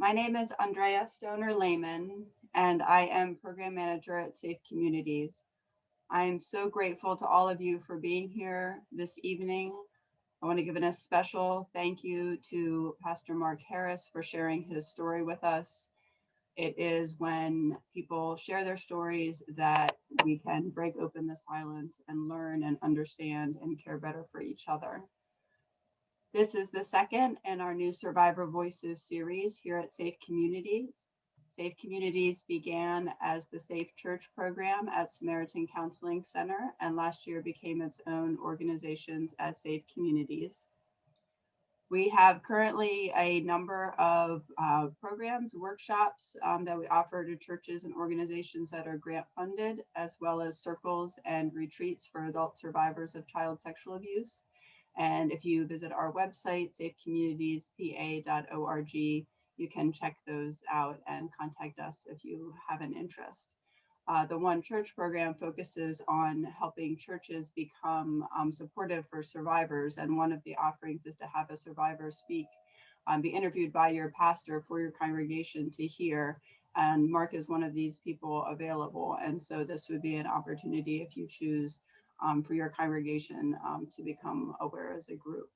My name is Andrea Stoner-Lehman, and I am Program Manager at Safe Communities. I am so grateful to all of you for being here this evening. I want to give a special thank you to Pastor Mark Harris for sharing his story with us. It is when people share their stories that we can break open the silence and learn and understand and care better for each other. This is the second in our new Survivor Voices series here at Safe Communities. Safe Communities began as the Safe Church program at Samaritan Counseling Center, and last year became its own organizations at Safe Communities. We have currently a number of programs, workshops that we offer to churches and organizations that are grant funded, as well as circles and retreats for adult survivors of child sexual abuse. And if you visit our website, safecommunitiespa.org, you can check those out and contact us if you have an interest. The One Church program focuses on helping churches become supportive for survivors. And one of the offerings is to have a survivor speak, be interviewed by your pastor for your congregation to hear. And Mark is one of these people available. And so this would be an opportunity if you choose for your congregation to become aware as a group.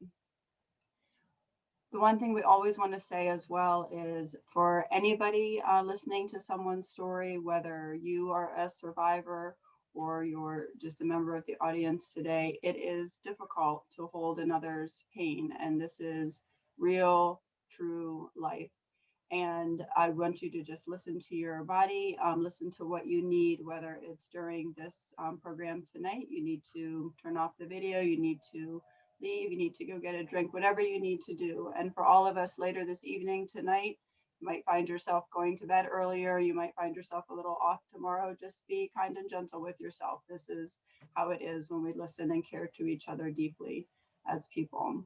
The one thing we always want to say as well is for anybody listening to someone's story, whether you are a survivor or you're just a member of the audience today, it is difficult to hold another's pain. And this is real, true life. And I want you to just listen to your body, listen to what you need, whether it's during this program tonight, you need to turn off the video, you need to leave, you need to go get a drink, whatever you need to do. And for all of us later this evening, tonight, you might find yourself going to bed earlier, you might find yourself a little off tomorrow. Just be kind and gentle with yourself. This is how it is when we listen and care to each other deeply as people.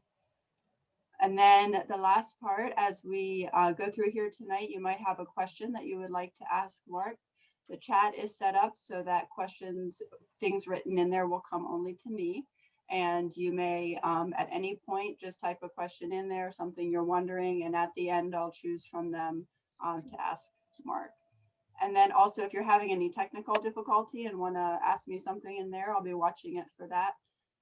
And then the last part, as we go through here tonight, you might have a question that you would like to ask Mark. The chat is set up so that questions, things written in there will come only to me. And you may, at any point, just type a question in there, something you're wondering, and at the end, I'll choose from them to ask Mark. And then also, if you're having any technical difficulty and want to ask me something in there, I'll be watching it for that.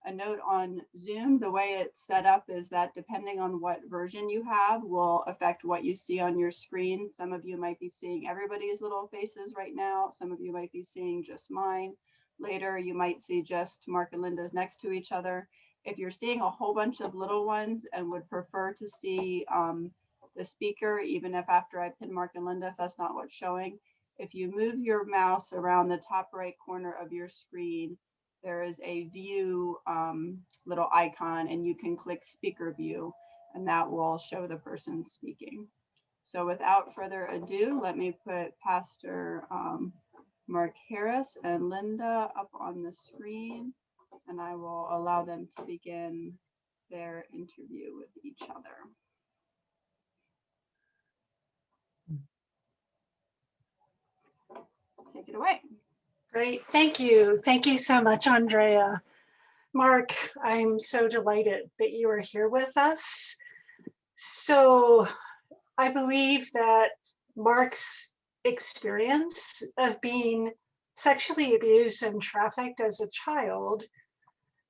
A note on Zoom, the way it's set up is that depending on what version you have will affect what you see on your screen. Some of you might be seeing everybody's little faces right now. Some of you might be seeing just mine. Later, you might see just Mark and Linda's next to each other. If you're seeing a whole bunch of little ones and would prefer to see the speaker, even if after I pin Mark and Linda, if that's not what's showing, if you move your mouse around the top right corner of your screen, there is a view little icon, and you can click speaker view, and that will show the person speaking. So without further ado, let me put Pastor Mark Harris and Linda up on the screen, and I will allow them to begin their interview with each other. Take it away. Great, thank you. Thank you so much, Andrea. Mark, I'm so delighted that you are here with us. So I believe that Mark's experience of being sexually abused and trafficked as a child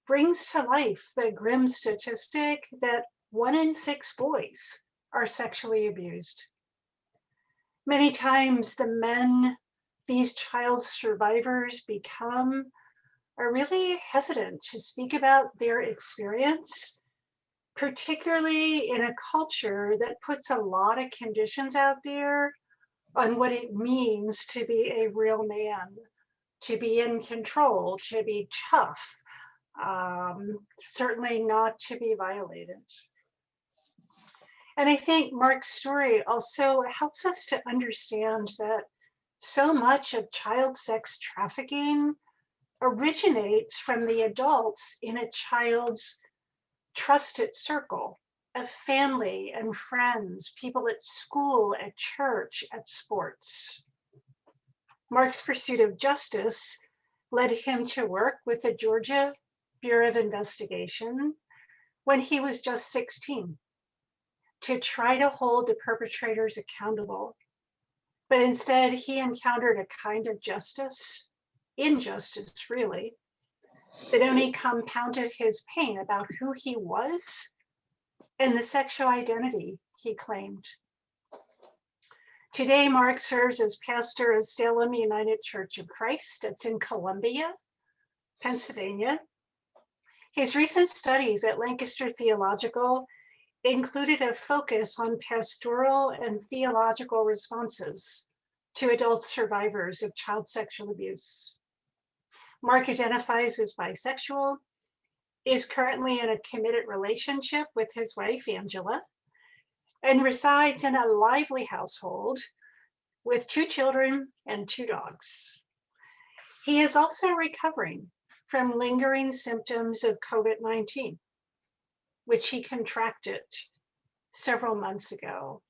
brings to life the grim statistic that 1 in 6 boys are sexually abused. Many times the men these child survivors become are really hesitant to speak about their experience, particularly in a culture that puts a lot of conditions out there on what it means to be a real man, to be in control, to be tough, certainly not to be violated. And I think Mark's story also helps us to understand that so much of child sex trafficking originates from the adults in a child's trusted circle of family and friends, people at school, at church, at sports. Mark's pursuit of justice led him to work with the Georgia Bureau of Investigation when he was just 16. to try to hold the perpetrators accountable. But instead, he encountered a kind of justice, injustice really, that only compounded his pain about who he was and the sexual identity he claimed. Today, Mark serves as pastor of Salem United Church of Christ. It's in Columbia, Pennsylvania. His recent studies at Lancaster Theological included a focus on pastoral and theological responses to adult survivors of child sexual abuse. Mark identifies as bisexual, is currently in a committed relationship with his wife, Angela, and resides in a lively household with 2 children and 2 dogs. He is also recovering from lingering symptoms of COVID-19, which he contracted several months ago.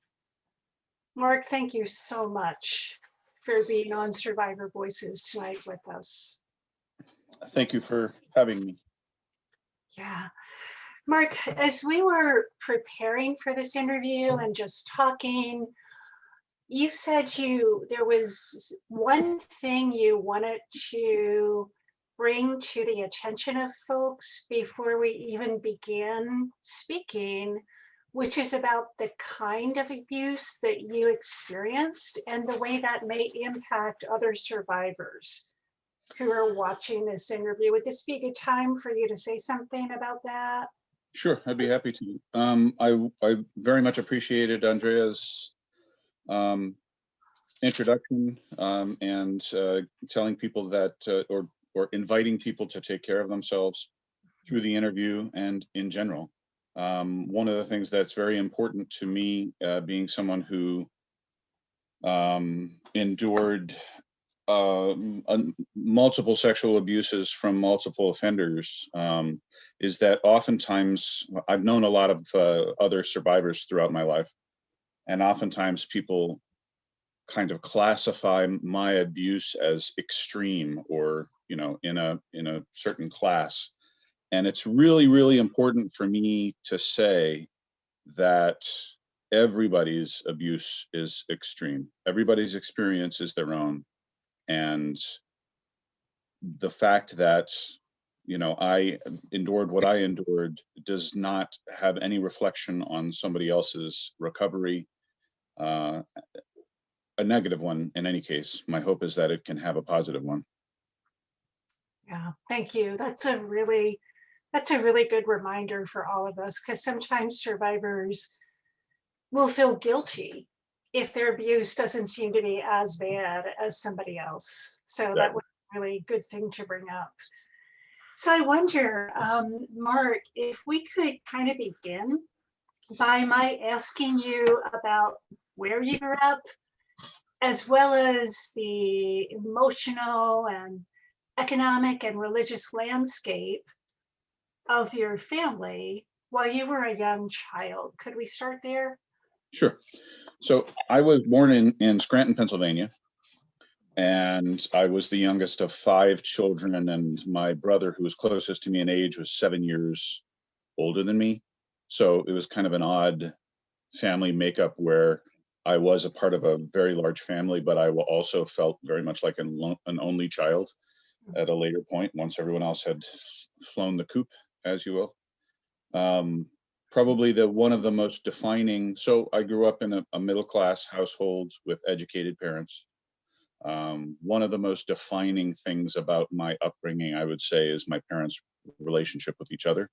Mark, thank you so much for being on Survivor Voices tonight with us. Thank you for having me. Yeah. Mark, as we were preparing for this interview and just talking, you said there was one thing you wanted to bring to the attention of folks before we even began speaking, which is about the kind of abuse that you experienced and the way that may impact other survivors who are watching this interview. Would this be a good time for you to say something about that? Sure, I'd be happy to. I very much appreciated Andrea's introduction and telling people that, or inviting people to take care of themselves through the interview and in general. One of the things that's very important to me, being someone who endured multiple sexual abuses from multiple offenders, is that oftentimes I've known a lot of other survivors throughout my life, and oftentimes people kind of classify my abuse as extreme or in a certain class. And it's really, really important for me to say that everybody's abuse is extreme. Everybody's experience is their own. And the fact that I endured what I endured does not have any reflection on somebody else's recovery, a negative one in any case. My hope is that it can have a positive one. Yeah, thank you. That's a really good reminder for all of us, because sometimes survivors will feel guilty if their abuse doesn't seem to be as bad as somebody else. So that was a really good thing to bring up. So I wonder, Mark, if we could kind of begin by my asking you about where you grew up, as well as the emotional and economic and religious landscape of your family while you were a young child. Could we start there? Sure. So I was born in Scranton, Pennsylvania, and I was the youngest of 5 children, and my brother, who was closest to me in age, was 7 years older than me. So it was kind of an odd family makeup where I was a part of a very large family, but I also felt very much like an only child at a later point, once everyone else had flown the coop, as you will. Probably one of the most defining, so I grew up in a middle-class household with educated parents. One of the most defining things about my upbringing, I would say, is my parents' relationship with each other,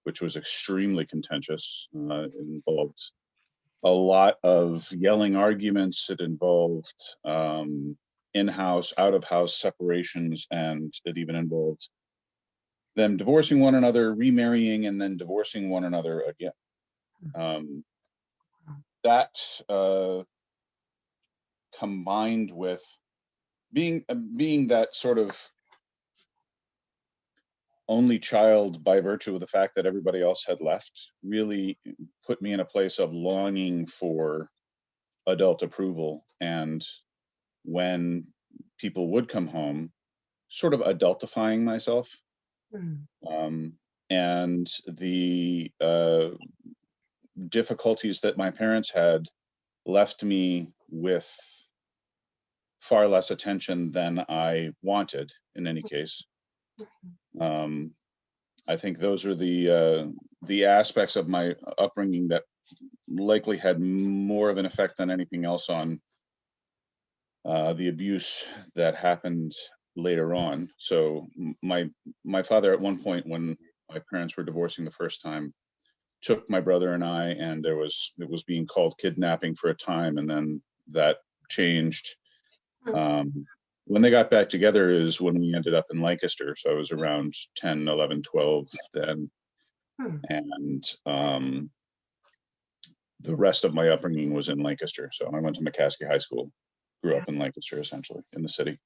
which was extremely contentious. It involved a lot of yelling arguments. It involved in-house, out-of-house separations, and it even involved them divorcing one another, remarrying, and then divorcing one another again. That combined with being that sort of only child by virtue of the fact that everybody else had left really put me in a place of longing for adult approval. And when people would come home, sort of adultifying myself. And the difficulties that my parents had left me with far less attention than I wanted in any case. I think those are the aspects of my upbringing that likely had more of an effect than anything else on the abuse that happened later on. So my father, at one point when my parents were divorcing the first time, took my brother and I, and it was being called kidnapping for a time, and then that changed. When they got back together is when we ended up in Lancaster. So I was around 10, 11, 12 then. And the rest of my upbringing was in Lancaster. So I went to McCaskey High School, grew up in Lancaster, essentially, in the city.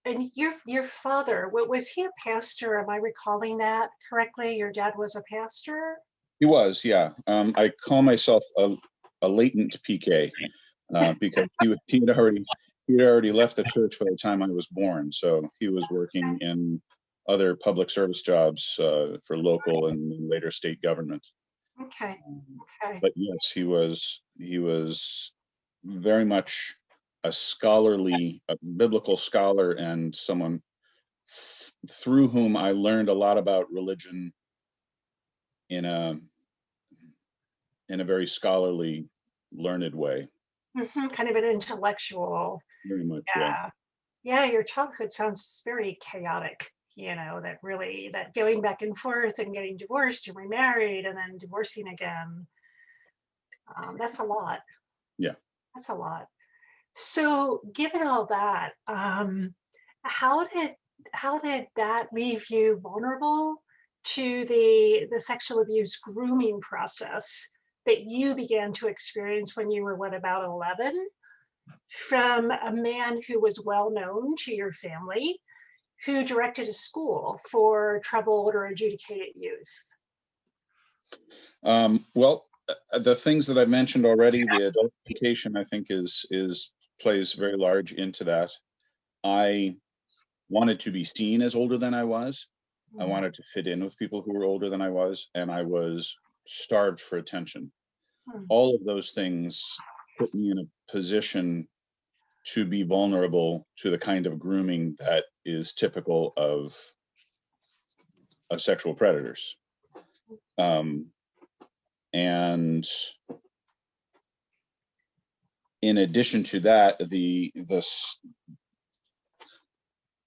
And your father, was he a pastor? Am I recalling that correctly? Your dad was a pastor? He was, yeah. I call myself a latent PK because he had already left the church by the time I was born. So he was working in other public service jobs for local and later state government. Okay. But yes, he was very much a biblical scholar, and someone through whom I learned a lot about religion in a very scholarly, learned way. Kind of an intellectual. Very much, Yeah. Yeah, your childhood sounds very chaotic, that going back and forth and getting divorced and remarried and then divorcing again. That's a lot. Yeah. That's a lot. So given all that, how did that leave you vulnerable to the sexual abuse grooming process that you began to experience when you were about 11, from a man who was well known to your family, who directed a school for troubled or adjudicated youth? Well, the things that I've mentioned already, the adult education, I think plays very large into that. I wanted to be seen as older than I was. I wanted to fit in with people who were older than I was, and I was starved for attention. All of those things put me in a position to be vulnerable to the kind of grooming that is typical of sexual predators. And in addition to that,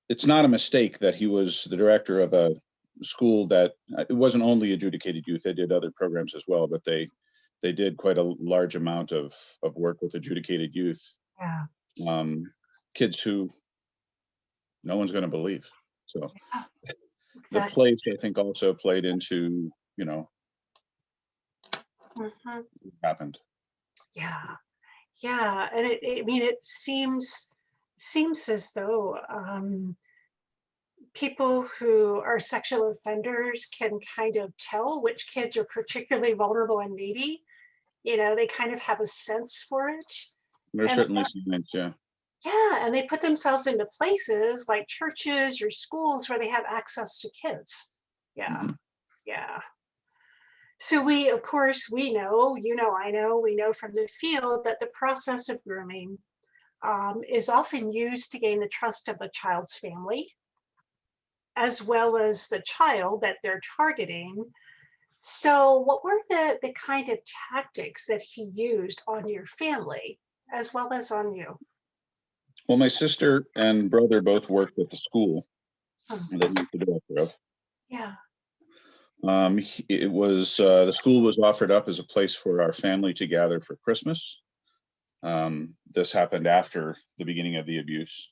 it's not a mistake that he was the director of a school that it wasn't only adjudicated youth. They did other programs as well, but they did quite a large amount of work with adjudicated youth. Yeah. Kids who no one's going to believe. So exactly. The place, I think, also played into, what happened. Yeah, and it seems as though people who are sexual offenders can kind of tell which kids are particularly vulnerable and needy. They kind of have a sense for it. There's certainly signs, yeah. Yeah, and they put themselves into places like churches or schools where they have access to kids. Yeah, yeah. So we know, I know, we know from the field that the process of grooming is often used to gain the trust of the child's family, as well as the child that they're targeting. So what were the kind of tactics that he used on your family, as well as on you? Well, my sister and brother both worked at the school that he was the director of. Yeah. It was the school was offered up as a place for our family to gather for Christmas. This happened after the beginning of the abuse.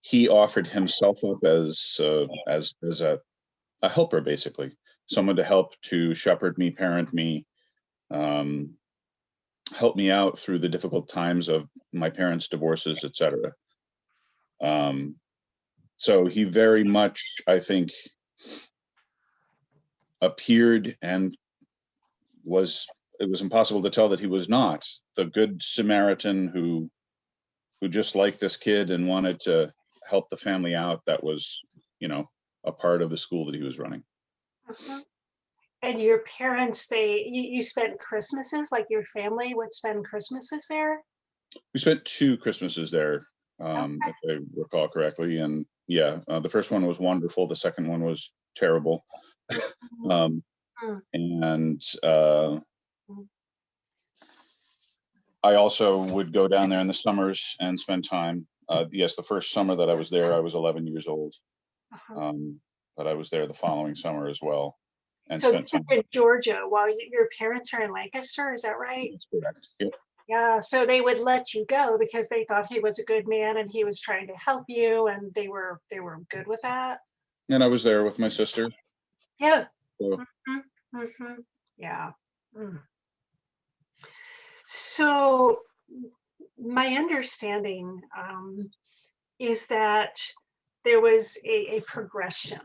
He offered himself up as a helper, basically, someone to help to shepherd me, parent me, help me out through the difficult times of my parents' divorces, etc. So he very much, I think, appeared and it was impossible to tell that he was not the good Samaritan who just liked this kid and wanted to help the family out that was, a part of the school that he was running. And your parents, you spent Christmases, like your family would spend Christmases there? We spent 2 Christmases there, Okay. if I recall correctly. And yeah, the first one was wonderful. The second one was terrible. Um, Mhm. and Mhm. I also would go down there in the summers and spend time. Yes, the first summer that I was there, I was 11 years old. Uh-huh. But I was there the following summer as well and So spent this is time. in Georgia while your parents are in Lancaster, is that right? That's correct. Yep. Yeah, so they would let you go because they thought he was a good man and he was trying to help you, and they were good with that. And I was there with my sister. Yeah. So Hmm. Yeah. Mm. So my understanding is that there was a progression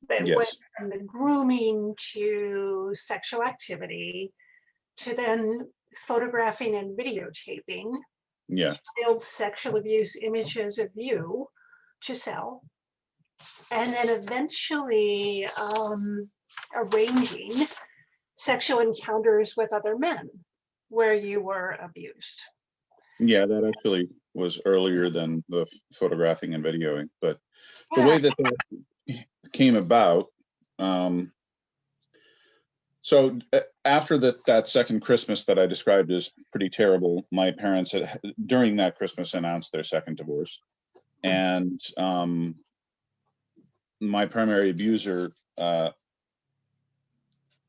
that went yes, from the grooming to sexual activity to then photographing and videotaping yeah, child sexual abuse images of you to sell, and then eventually arranging sexual encounters with other men where you were abused. yeah. That actually was earlier than the photographing and videoing. But the Yeah. way that came about. Um, so after that second Christmas that I described as pretty terrible, my parents had during that Christmas announced their second divorce, and my primary abuser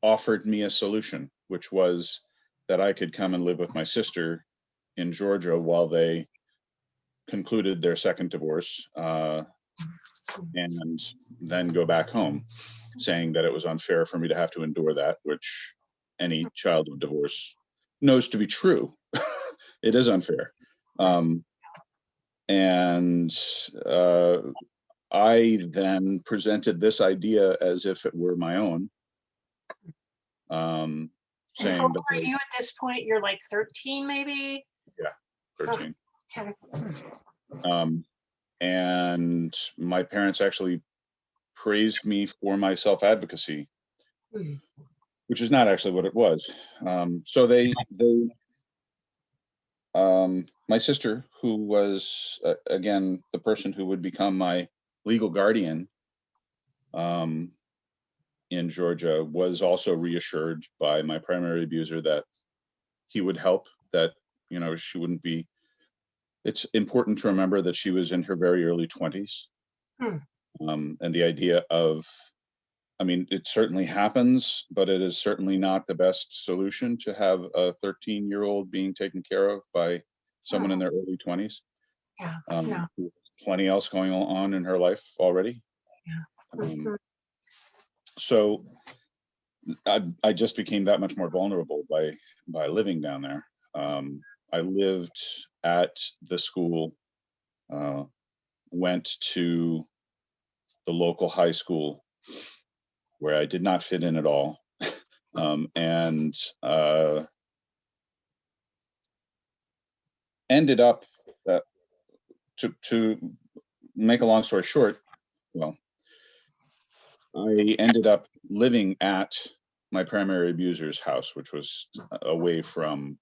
offered me a solution, which was that I could come and live with my sister in Georgia while they concluded their second divorce, and then go back home, saying that it was unfair for me to have to endure that, which any child of divorce knows to be true. It is unfair. Um, and I then presented this idea as if it were my own, And how saying old that, are you at this point? You're like 13, maybe? yeah, Oh, 13. okay. Um, and my parents actually praised me for my self-advocacy, Mm. which is not actually what it was. So my sister, who was again the person who would become my legal guardian in Georgia, was also reassured by my primary abuser that he would help. That she wouldn't be. It's important to remember that she was in her very early 20s, Mm. and the idea of, I mean, it certainly happens, but it is certainly not the best solution to have a 13-year-old being taken care of by someone in Oh, their early 20s. yeah. No. Who has plenty else going on in her life already. Yeah. Um, Mhm. so I just became that much more vulnerable by living down there. I lived at the school, uh, went to the local high school where I did not fit in at all, and ended up to make a long story short. Well, I ended up living at my primary abuser's house, which was away from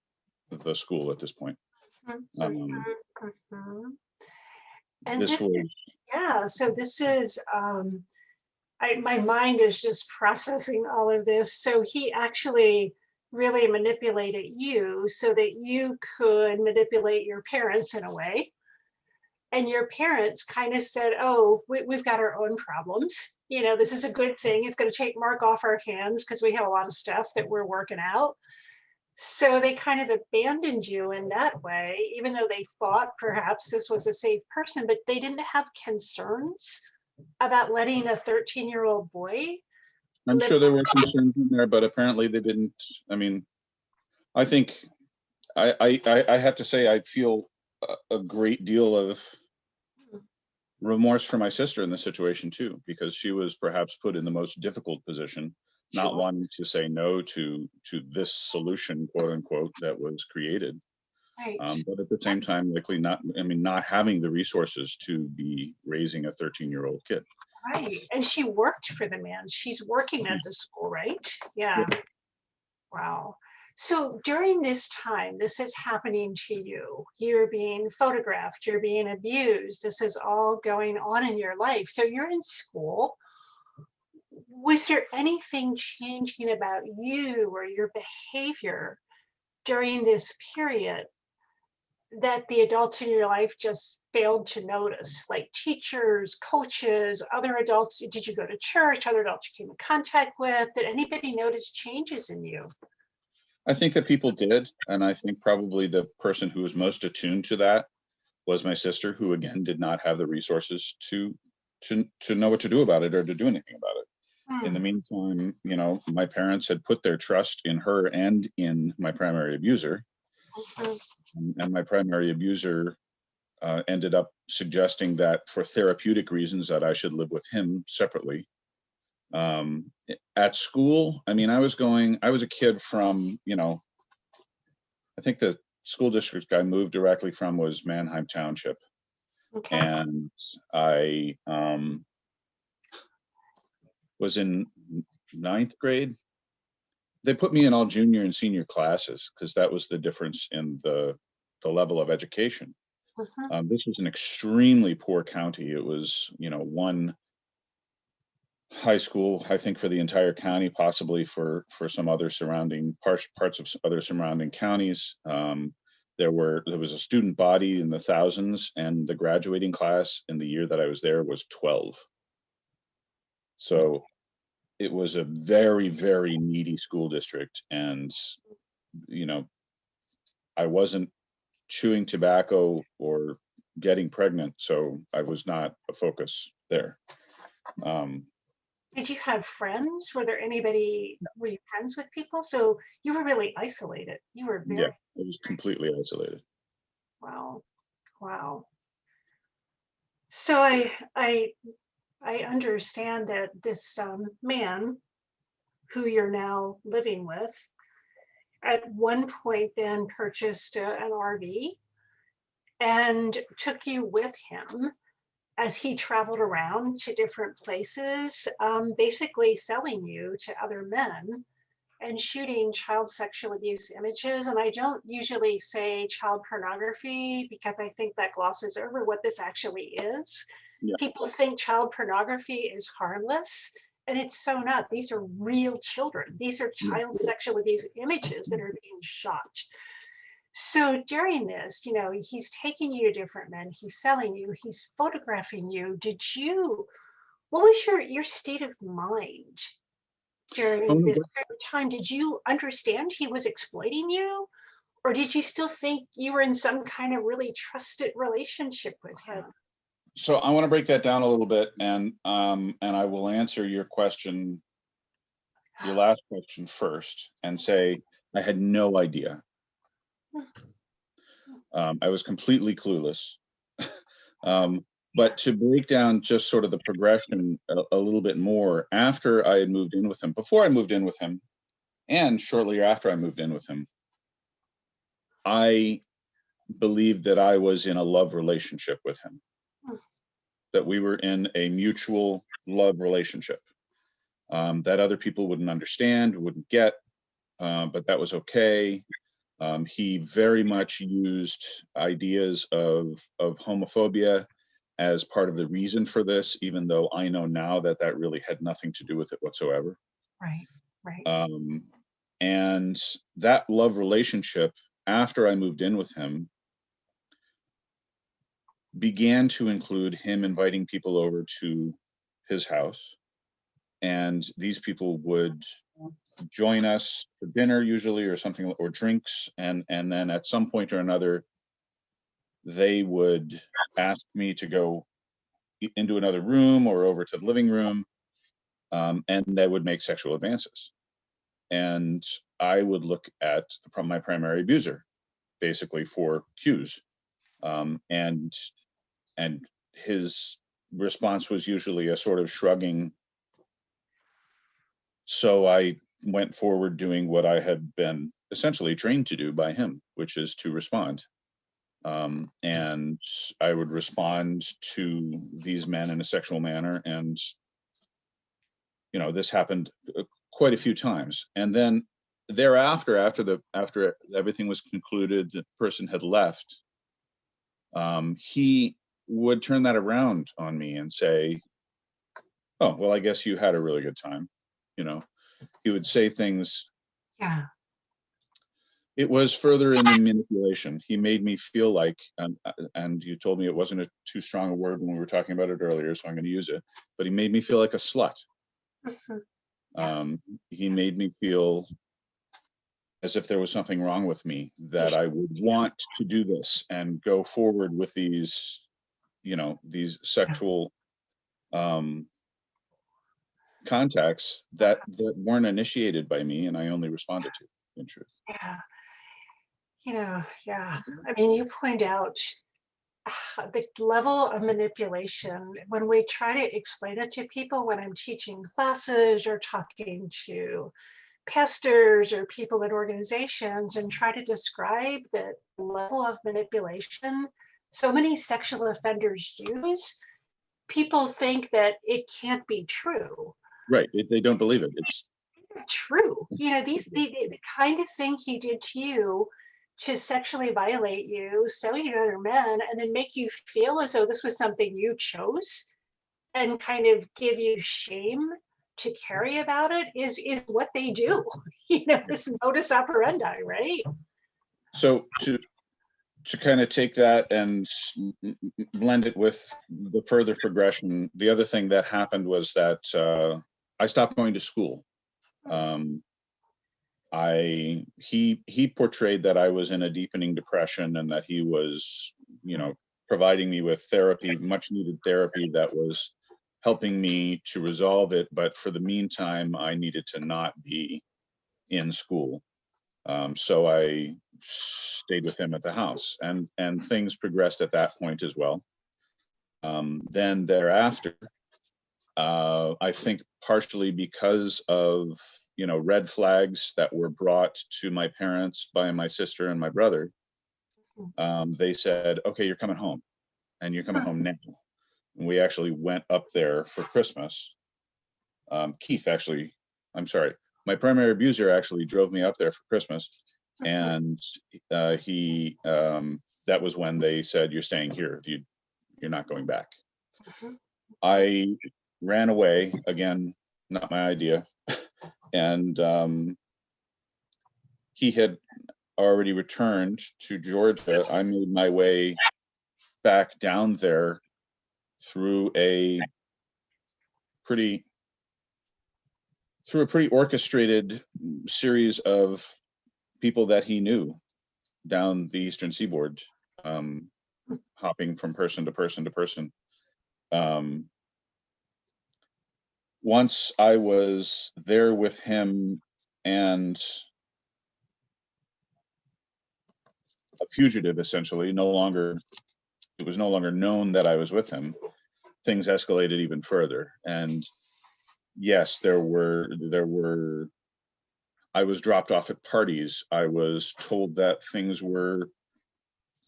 the school at this point. Mhm. Um, Mhm. And this this was, is, yeah, so this is, my mind is just processing all of this. So he actually really manipulated you so that you could manipulate your parents in a way. And your parents kind of said, oh, we've got our own problems. This is a good thing. It's going to take Mark off our hands because we have a lot of stuff that we're working out. So they kind of abandoned you in that way, even though they thought perhaps this was a safe person, but they didn't have concerns about letting a 13-year-old boy I'm live. sure there were concerns in there, but apparently they didn't. I mean, I think I have to say I feel a great deal of remorse for my sister in the situation too, because she was perhaps put in the most difficult position, She not wanting was, to say no to this solution, quote unquote, that was created. right. But at the same time, likely not. I mean, not having the resources to be raising a 13-year-old kid. Right. And she worked for the man. She's working at the school, right? Yeah. Wow. So during this time, this is happening to you. You're being photographed, you're being abused. This is all going on in your life. So you're in school. Was there anything changing about you or your behavior during this period that the adults in your life just failed to notice? Like teachers, coaches, other adults? Did you go to church? Other adults you came in contact with? Did anybody notice changes in you? I think that people did, and I think probably the person who was most attuned to that was my sister, who again did not have the resources to know what to do about it or to do anything about it. In the Hmm. meantime, you know, my parents had put their trust in her and in my primary abuser, Mhm. and my primary abuser ended up suggesting that for therapeutic reasons that I should live with him separately. At school, I mean, I was a kid from, you know, I think the school district I moved directly from was Manheim Township. Okay. And I was in ninth grade. They put me in all junior and senior classes because that was the difference in the level of education. Mhm. This was an extremely poor county. It was, you know, one high school, I think, for the entire county, possibly for some other surrounding parts of other surrounding counties. There was a student body in the thousands, and the graduating class in the year that I was there was 12. So it was a very, very needy school district, and you know, I wasn't chewing tobacco or getting pregnant, so I was not a focus there. Um, Did you have friends? Were you friends with people? So you were really isolated. You were yeah, very, it was completely isolated. wow, wow. So I understand that this man who you're now living with at one point then purchased an RV and took you with him as he traveled around to different places, basically selling you to other men and shooting child sexual abuse images. And I don't usually say child pornography because I think that glosses over what this actually is. Yeah. People think child pornography is harmless, and it's so not. These are real children. These are Yeah. child sexual abuse images that are being shot. So during this, you know, he's taking you to different men, he's selling you, he's photographing you. What was your state of mind Oh, during no, this period of time? Did you understand he was exploiting you? Or did you still think you were in some kind of really trusted relationship with him? so I want to break that down a little bit, and I will answer your question, your last question first, and say I had no idea. I was completely clueless. Um, but to break down just sort of the progression a little bit more, after I had moved in with him, before I moved in with him, and shortly after I moved in with him, I believed that I was in a love relationship with him, that we were in a mutual love relationship, that other people wouldn't understand, wouldn't get, but that was okay. He very much used ideas of homophobia as part of the reason for this, even though I know now that that really had nothing to do with it whatsoever. Right, right. Um, and that love relationship, after I moved in with him, began to include him inviting people over to his house. And these people would join us for dinner usually, or something, or drinks, and then at some point or another they would ask me to go into another room or over to the living room, and they would make sexual advances, and I would look at my primary abuser basically for cues, and his response was usually a sort of shrugging. So I went forward doing what I had been essentially trained to do by him, which is to respond. And I would respond to these men in a sexual manner. And, you know, this happened quite a few times. And then thereafter, after everything was concluded, the person had left, he would turn that around on me and say, "Oh, well, I guess you had a really good time." You know, he would say things. Yeah. It was further in the manipulation. He made me feel like, and you told me it wasn't a too strong a word when we were talking about it earlier, so I'm going to use it. But he made me feel like a slut. Mhm. Yeah. He made me feel as if there was something wrong with me, that I would want to do this and go forward with these, you know, these sexual contacts that weren't initiated by me, and I only responded to, in truth. Yeah. Yeah. I mean, you point out the level of manipulation when we try to explain it to people when I'm teaching classes or talking to pastors or people in organizations and try to describe the level of manipulation so many sexual offenders use. People think that it can't be true. Right. They don't believe it. It's True. The kind of thing he did to you to sexually violate you, sell you to other men, and then make you feel as though this was something you chose and kind of give you shame to carry about it is what they do. This modus operandi, right? so to kind of take that and blend it with the further progression. The other thing that happened was that I stopped going to school. He portrayed that I was in a deepening depression and that he was, you know, providing me with therapy, much needed therapy that was helping me to resolve it. But for the meantime, I needed to not be in school. So I stayed with him at the house, and things progressed at that point as well. Then thereafter, I think partially because of, you know, red flags that were brought to my parents by my sister and my brother, they said, "Okay, you're coming home, and you're coming home now." And we actually went up there for Christmas. Keith actually, I'm sorry, my primary abuser actually drove me up there for Christmas, and that was when they said, "You're staying here. You're not going back." I ran away again, not my idea, and he had already returned to Georgia. I made my way back down there through a pretty orchestrated series of people that he knew down the Eastern Seaboard, hopping from person to person to person. Once I was there with him and a fugitive, essentially, it was no longer known that I was with him, things escalated even further. And yes, I was dropped off at parties. I was told that things were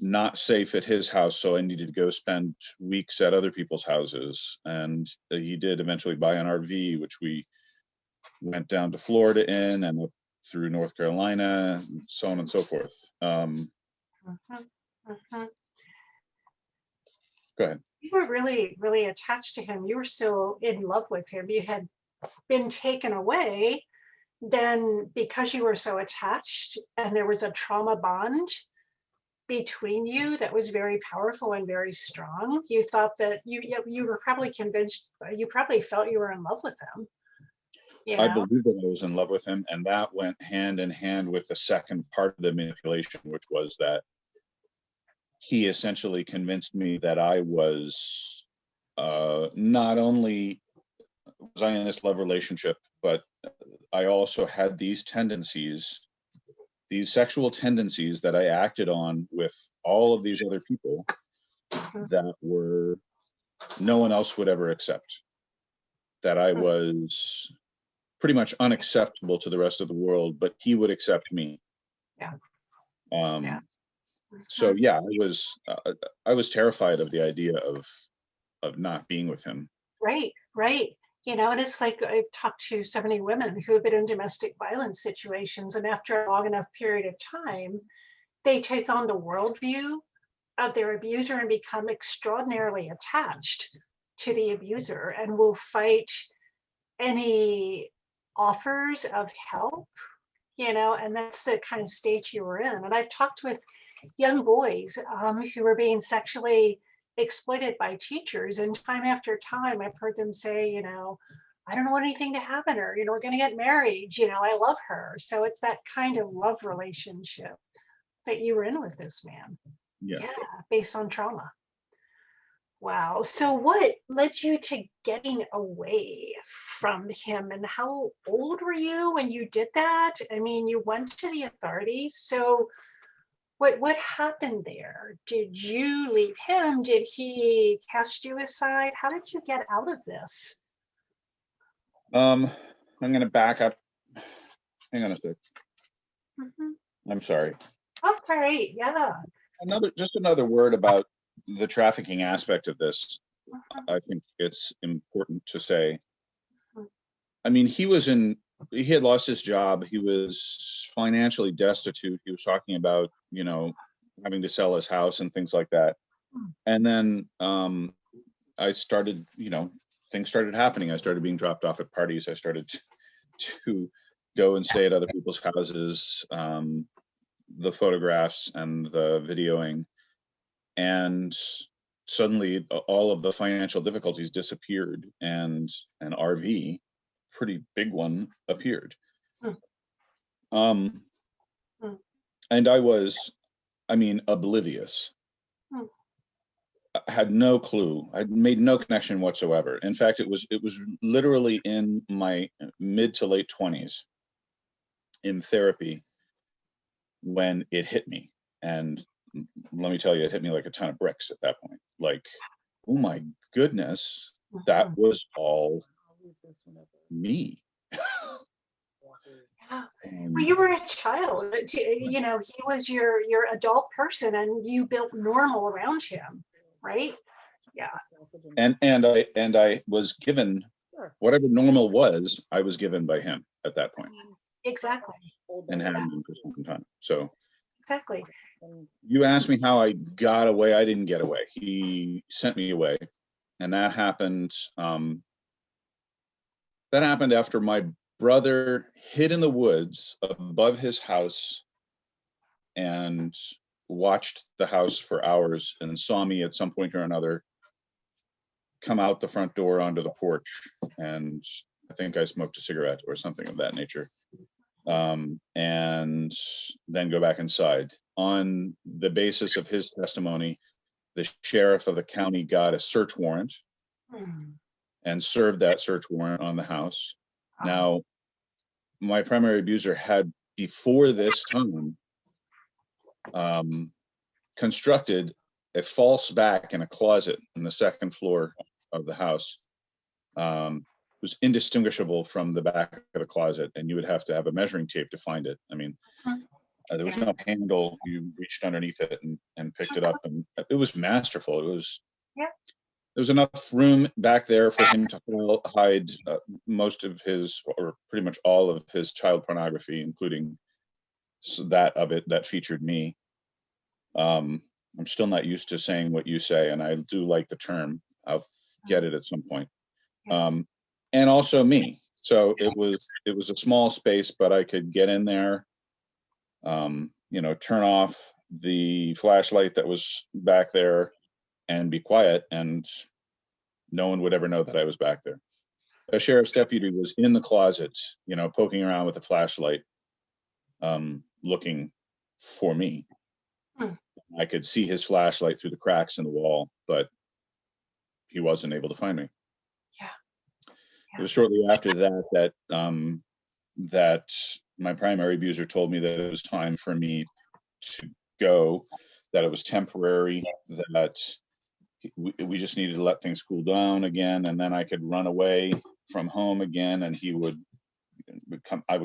not safe at his house, so I needed to go spend weeks at other people's houses. And he did eventually buy an RV, which we went down to Florida in and up through North Carolina, and so on and so forth. Go ahead. You were really, really attached to him. You were still in love with him. You had been taken away. Then, because you were so attached and there was a trauma bond between you that was very powerful and very strong, you thought that you were probably convinced, you probably felt you were in love with him. I believe that I was in love with him, and that went hand in hand with the second part of the manipulation, which was that he essentially convinced me that I was not only was I in this love relationship, but I also had these tendencies, these sexual tendencies that I acted on with all of these other people that were no one else would ever accept. That I was pretty much unacceptable to the rest of the world, but he would accept me. Yeah. Um, Yeah. So yeah, I was terrified of the idea of not being with him. Right, right. You know, and it's like I've talked to so many women who have been in domestic violence situations, and after a long enough period of time, they take on the worldview of their abuser and become extraordinarily attached to the abuser and will fight any offers of help, you know, and that's the kind of state you were in. And I've talked with young boys who were being sexually exploited by teachers, and time after time, I've heard them say, you know, I don't want anything to happen to her. You know, we're going to get married. You know, I love her. So it's that kind of love relationship that you were in with this man. Yeah. Yeah, based on trauma. Wow. So what led you to getting away from him, and how old were you when you did that? I mean, you went to the authorities. So what happened there? Did you leave him? Did he cast you aside? How did you get out of this? I'm gonna back up. Hang on a sec. Mhm. I'm sorry. Oh, all right. Yeah. Just another word about the trafficking aspect of this. Mhm. I think it's important to say. Mhm. I mean, he had lost his job. He was financially destitute. He was talking about, you know, having to sell his house and things like that. Mm. And then I started, you know, things started happening. I started being dropped off at parties. I started to go and stay at other people's houses. The photographs and the videoing, and suddenly all of the financial difficulties disappeared, and an RV, pretty big one, appeared. Mm. Um, Mm. and I was, I mean, oblivious. Mm. I had no clue. I made no connection whatsoever. In fact, it was literally in my mid to late 20s in therapy when it hit me. And let me tell you, it hit me like a ton of bricks at that point. Like, oh my goodness, that Mhm. was all me. Yeah. Well, you were a child. You know, he was your adult person, and you built normal around him, right? Yeah. And I was given whatever normal was. I was given by him at that point, Exactly. and had Yeah. been for some time. So Exactly. you asked me how I got away. I didn't get away. He sent me away, and that happened. That happened after my brother hid in the woods above his house and watched the house for hours, and saw me at some point or another come out the front door onto the porch, and I think I smoked a cigarette or something of that nature, and then go back inside. On the basis of his testimony, the sheriff of the county got a search warrant Mm. and served that search warrant on the house. Oh. Now, my primary abuser had, before this time, constructed a false back in a closet in the second floor of the house. It was indistinguishable from the back of the closet, and you would have to have a measuring tape to find it. I mean, there was no handle. You reached underneath it and picked it up, and it was masterful. It was, Yeah. there was enough room back there for him to hide most of his, or pretty much all of his, child pornography, including that of it that featured me. I'm still not used to saying what you say, and I do like the term. I'll get it at some point. Yes. And also me. So it was a small space, but I could get in there, you know, turn off the flashlight that was back there and be quiet, and no one would ever know that I was back there. A sheriff's deputy was in the closet, you know, poking around with a flashlight, looking for me. Hmm. I could see his flashlight through the cracks in the wall, but he wasn't able to find me. Yeah. It was shortly after that that my primary abuser told me that it was time for me to go, that it was temporary, that we just needed to let things cool down again, and then I could run away from home again, and he would come. I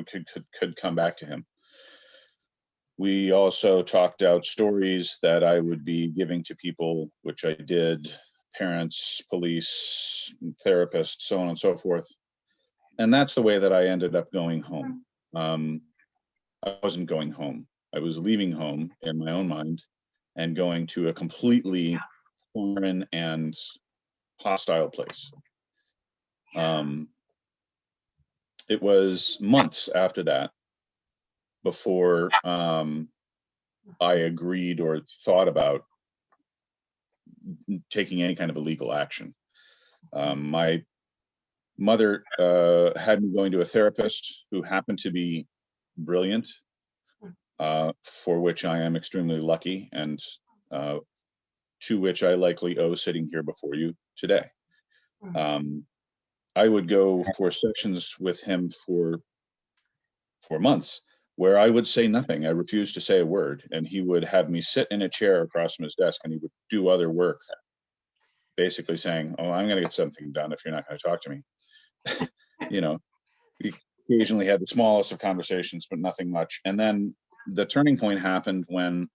could come back to him. We also talked out stories that I would be giving to people, which I did, parents, police, therapists, so on and so forth. And that's the way that I ended up going home. I wasn't going home. I was leaving home in my own mind and going to a completely foreign and hostile place. It was months after that before I agreed or thought about taking any kind of illegal action. My mother had me going to a therapist who happened to be brilliant, for which I am extremely lucky, and to which I likely owe sitting here before you today. I would go for sessions with him for months where I would say nothing. I refused to say a word, and he would have me sit in a chair across from his desk, and he would do other work, basically saying, "Oh, I'm going to get something done if you're not going to talk to me." You know, we occasionally had the smallest of conversations, but nothing much. And then the turning point happened when,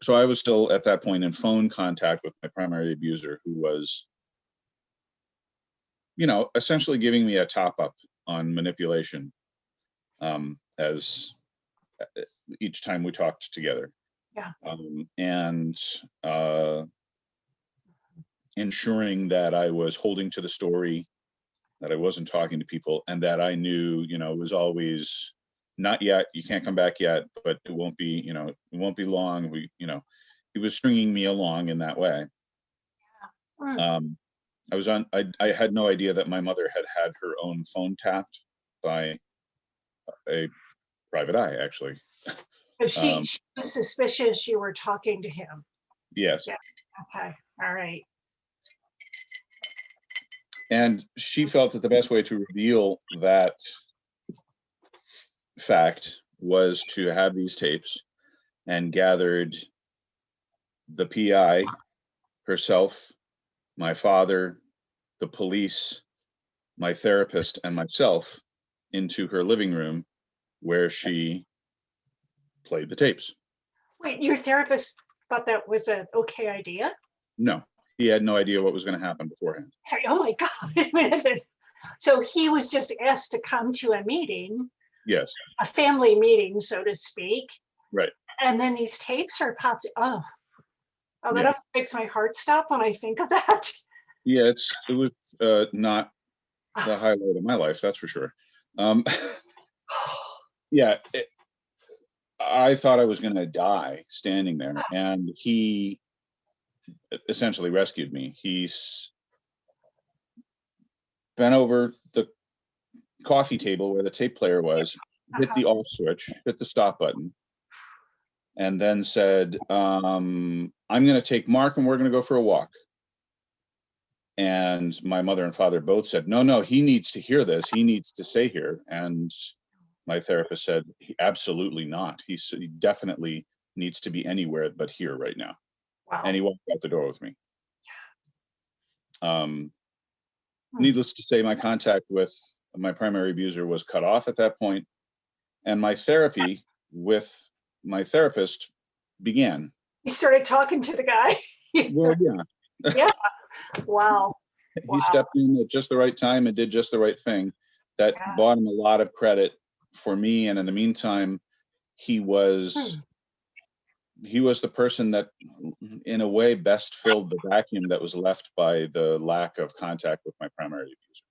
so I was still at that point in phone contact with my primary abuser, who was, essentially giving me a top up on manipulation, as each time we talked together. Yeah. And ensuring that I was holding to the story, that I wasn't talking to people, and that I knew, it was always not yet, you can't come back yet, but it won't be, it won't be long. He was stringing me along in that way. I had no idea that my mother had her own phone tapped by a private eye, actually. But she was suspicious you were talking to him. Yes. Yeah. Okay. All right. And she felt that the best way to reveal that fact was to have these tapes, and gathered the PI, herself, my father, the police, my therapist, and myself into her living room, where she played the tapes. Wait, your therapist thought that was an okay idea? No, he had no idea what was going to happen beforehand. Sorry, oh my God. So he was just asked to come to a meeting. Yes. A family meeting, so to speak. Right. And then these tapes are popped. Oh, that Yeah. makes my heart stop when I think of that. Yeah, it was not the highlight of my life, that's for sure. Yeah, I thought I was going to die standing there, and he essentially rescued me. He's bent over the coffee table where the tape player was, hit the off switch, hit the stop button, and then said, I'm going to take Mark and we're going to go for a walk. And my mother and father both said, no, he needs to hear this. He needs to stay here. And my therapist said, absolutely not. He definitely needs to be anywhere but here right now. Wow. And he walked out the door with me. Needless to say, my contact with my primary abuser was cut off at that point, and my therapy with my therapist began. You started talking to the guy. Well, yeah. Yeah. Wow. He stepped in at just the right time and did just the right thing. That bought him a lot of credit for me. And in the meantime, he was the person that, in a way, best filled the vacuum that was left by the lack of contact with my primary abuser.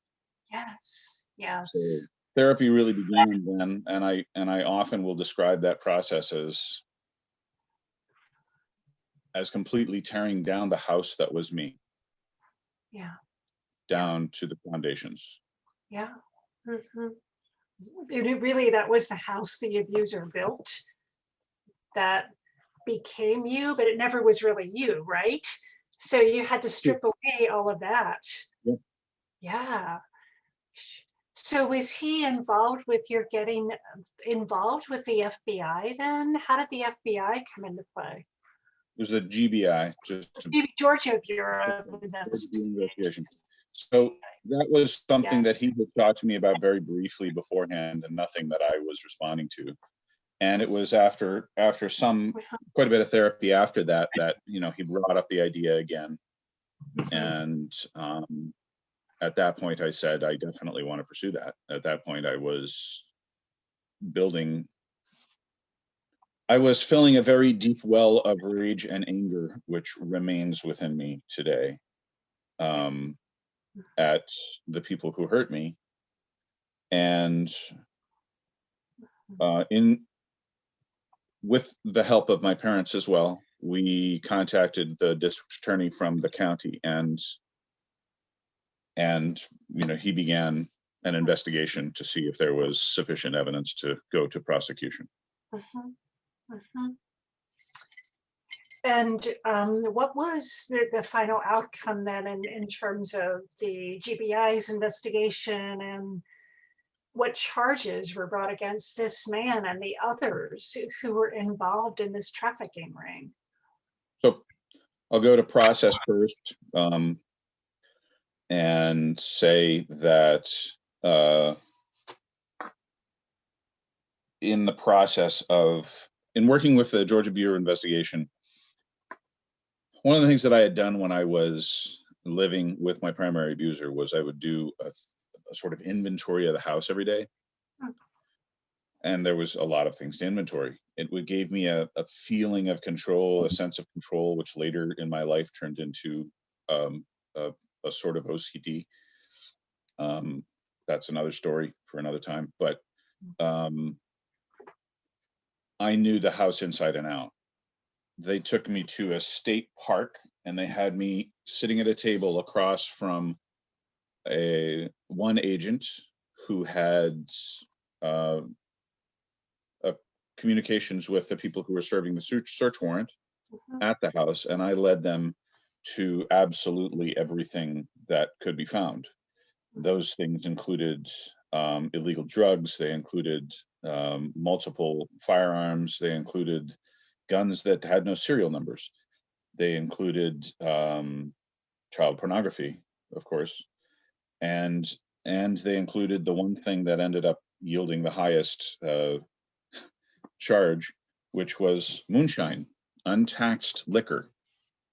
Yes. Yes. So therapy really began then, and I often will describe that process as completely tearing down the house that was me. Yeah. Down to the foundations. Yeah. It really, that was the house the abuser built that became you, but it never was really you, right? So you had to strip away all of that. Yeah. Yeah. So was he involved with your getting involved with the FBI then? How did the FBI come into play? It was a GBI, Georgia Bureau of Investigation. So that was something that he had talked to me about very briefly beforehand, and nothing that I was responding to. And it was after some quite a bit of therapy after that he brought up the idea again. And at that point I said, I definitely want to pursue that. At that point I was filling a very deep well of rage and anger, which remains within me today, at the people who hurt me. And with the help of my parents as well, we contacted the district attorney from the county, and he began an investigation to see if there was sufficient evidence to go to prosecution. And what was the final outcome then in terms of the GBI's investigation, and what charges were brought against this man and the others who were involved in this trafficking ring? So I'll go to process first, and say that in the process in working with the Georgia Bureau of Investigation, one of the things that I had done when I was living with my primary abuser was I would do a sort of inventory of the house every day. And there was a lot of things to inventory. It gave me a feeling of control, a sense of control, which later in my life turned into a sort of OCD. That's another story for another time. But I knew the house inside and out. They took me to a state park, and they had me sitting at a table across from one agent who had communications with the people who were serving the search warrant at the house, and I led them to absolutely everything that could be found. Those things included illegal drugs, they included multiple firearms, they included guns that had no serial numbers, they included child pornography, of course, and they included the one thing that ended up yielding the highest charge, which was moonshine, untaxed liquor.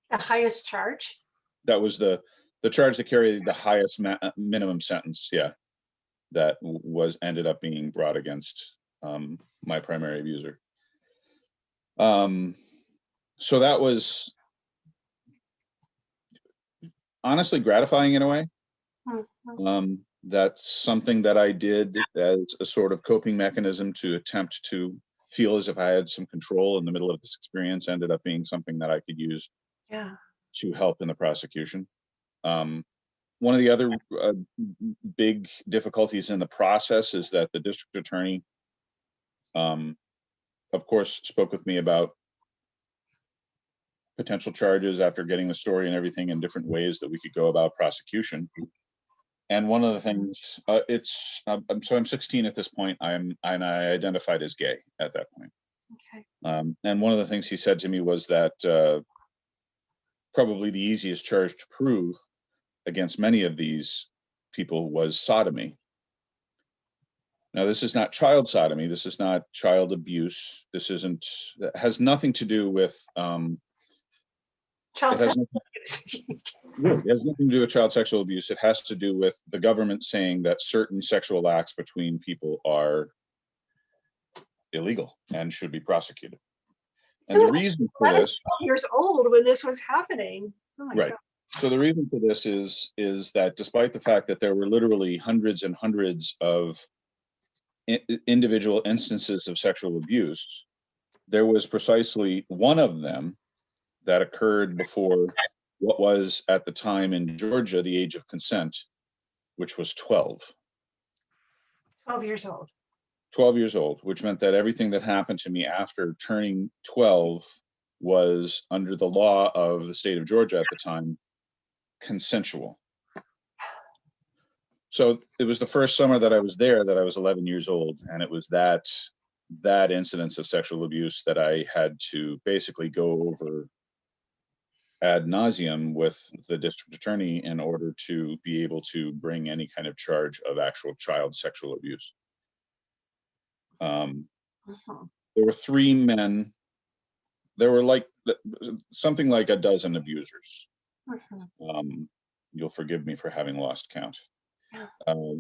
The highest charge? That was the charge that carried the highest minimum sentence. Yeah, that ended up being brought against my primary abuser. So that was honestly gratifying in a way. That's something that I did as a sort of coping mechanism to attempt to feel as if I had some control in the middle of this experience. Ended up being something that I could use to help in the prosecution. One of the other big difficulties in the process is that the district attorney, of course, spoke with me about potential charges after getting the story and everything in different ways that we could go about prosecution. And one of the things, I'm 16 at this point. I identified as gay at that point. Okay. And one of the things he said to me was that probably the easiest charge to prove against many of these people was sodomy. Now, this is not child sodomy. This is not child abuse. This has nothing to do with Child sexual abuse. It has nothing to do with child sexual abuse. It has to do with the government saying that certain sexual acts between people are illegal and should be prosecuted. And the reason for this, 12 years old when this was happening. Oh my right. God. So the reason for this is that despite the fact that there were literally hundreds and hundreds of individual instances of sexual abuse, there was precisely one of them that occurred before what was at the time in Georgia the age of consent, which was 12. 12 years old. 12 years old, which meant that everything that happened to me after turning 12 was, under the law of the state of Georgia at the time, consensual. So it was the first summer that I was there that I was 11 years old, and it was that incidence of sexual abuse that I had to basically go over ad nauseum with the district attorney in order to be able to bring any kind of charge of actual child sexual abuse. there were 3 men. There were like something like a dozen abusers. You'll forgive me for having lost count.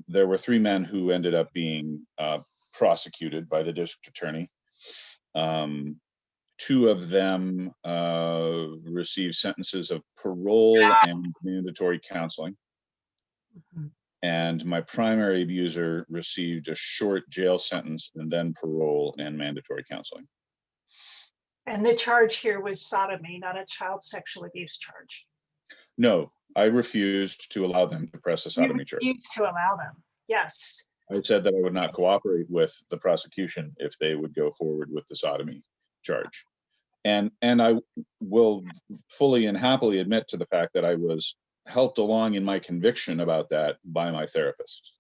There were 3 men who ended up being prosecuted by the district attorney. 2 of them received sentences of parole and mandatory counseling. And my primary abuser received a short jail sentence and then parole and mandatory counseling. And the charge here was sodomy, not a child sexual abuse charge. No, I refused to allow them to press a sodomy charge. You refused to allow them. Yes. I said that I would not cooperate with the prosecution if they would go forward with the sodomy charge. And I will fully and happily admit to the fact that I was helped along in my conviction about that by my therapist.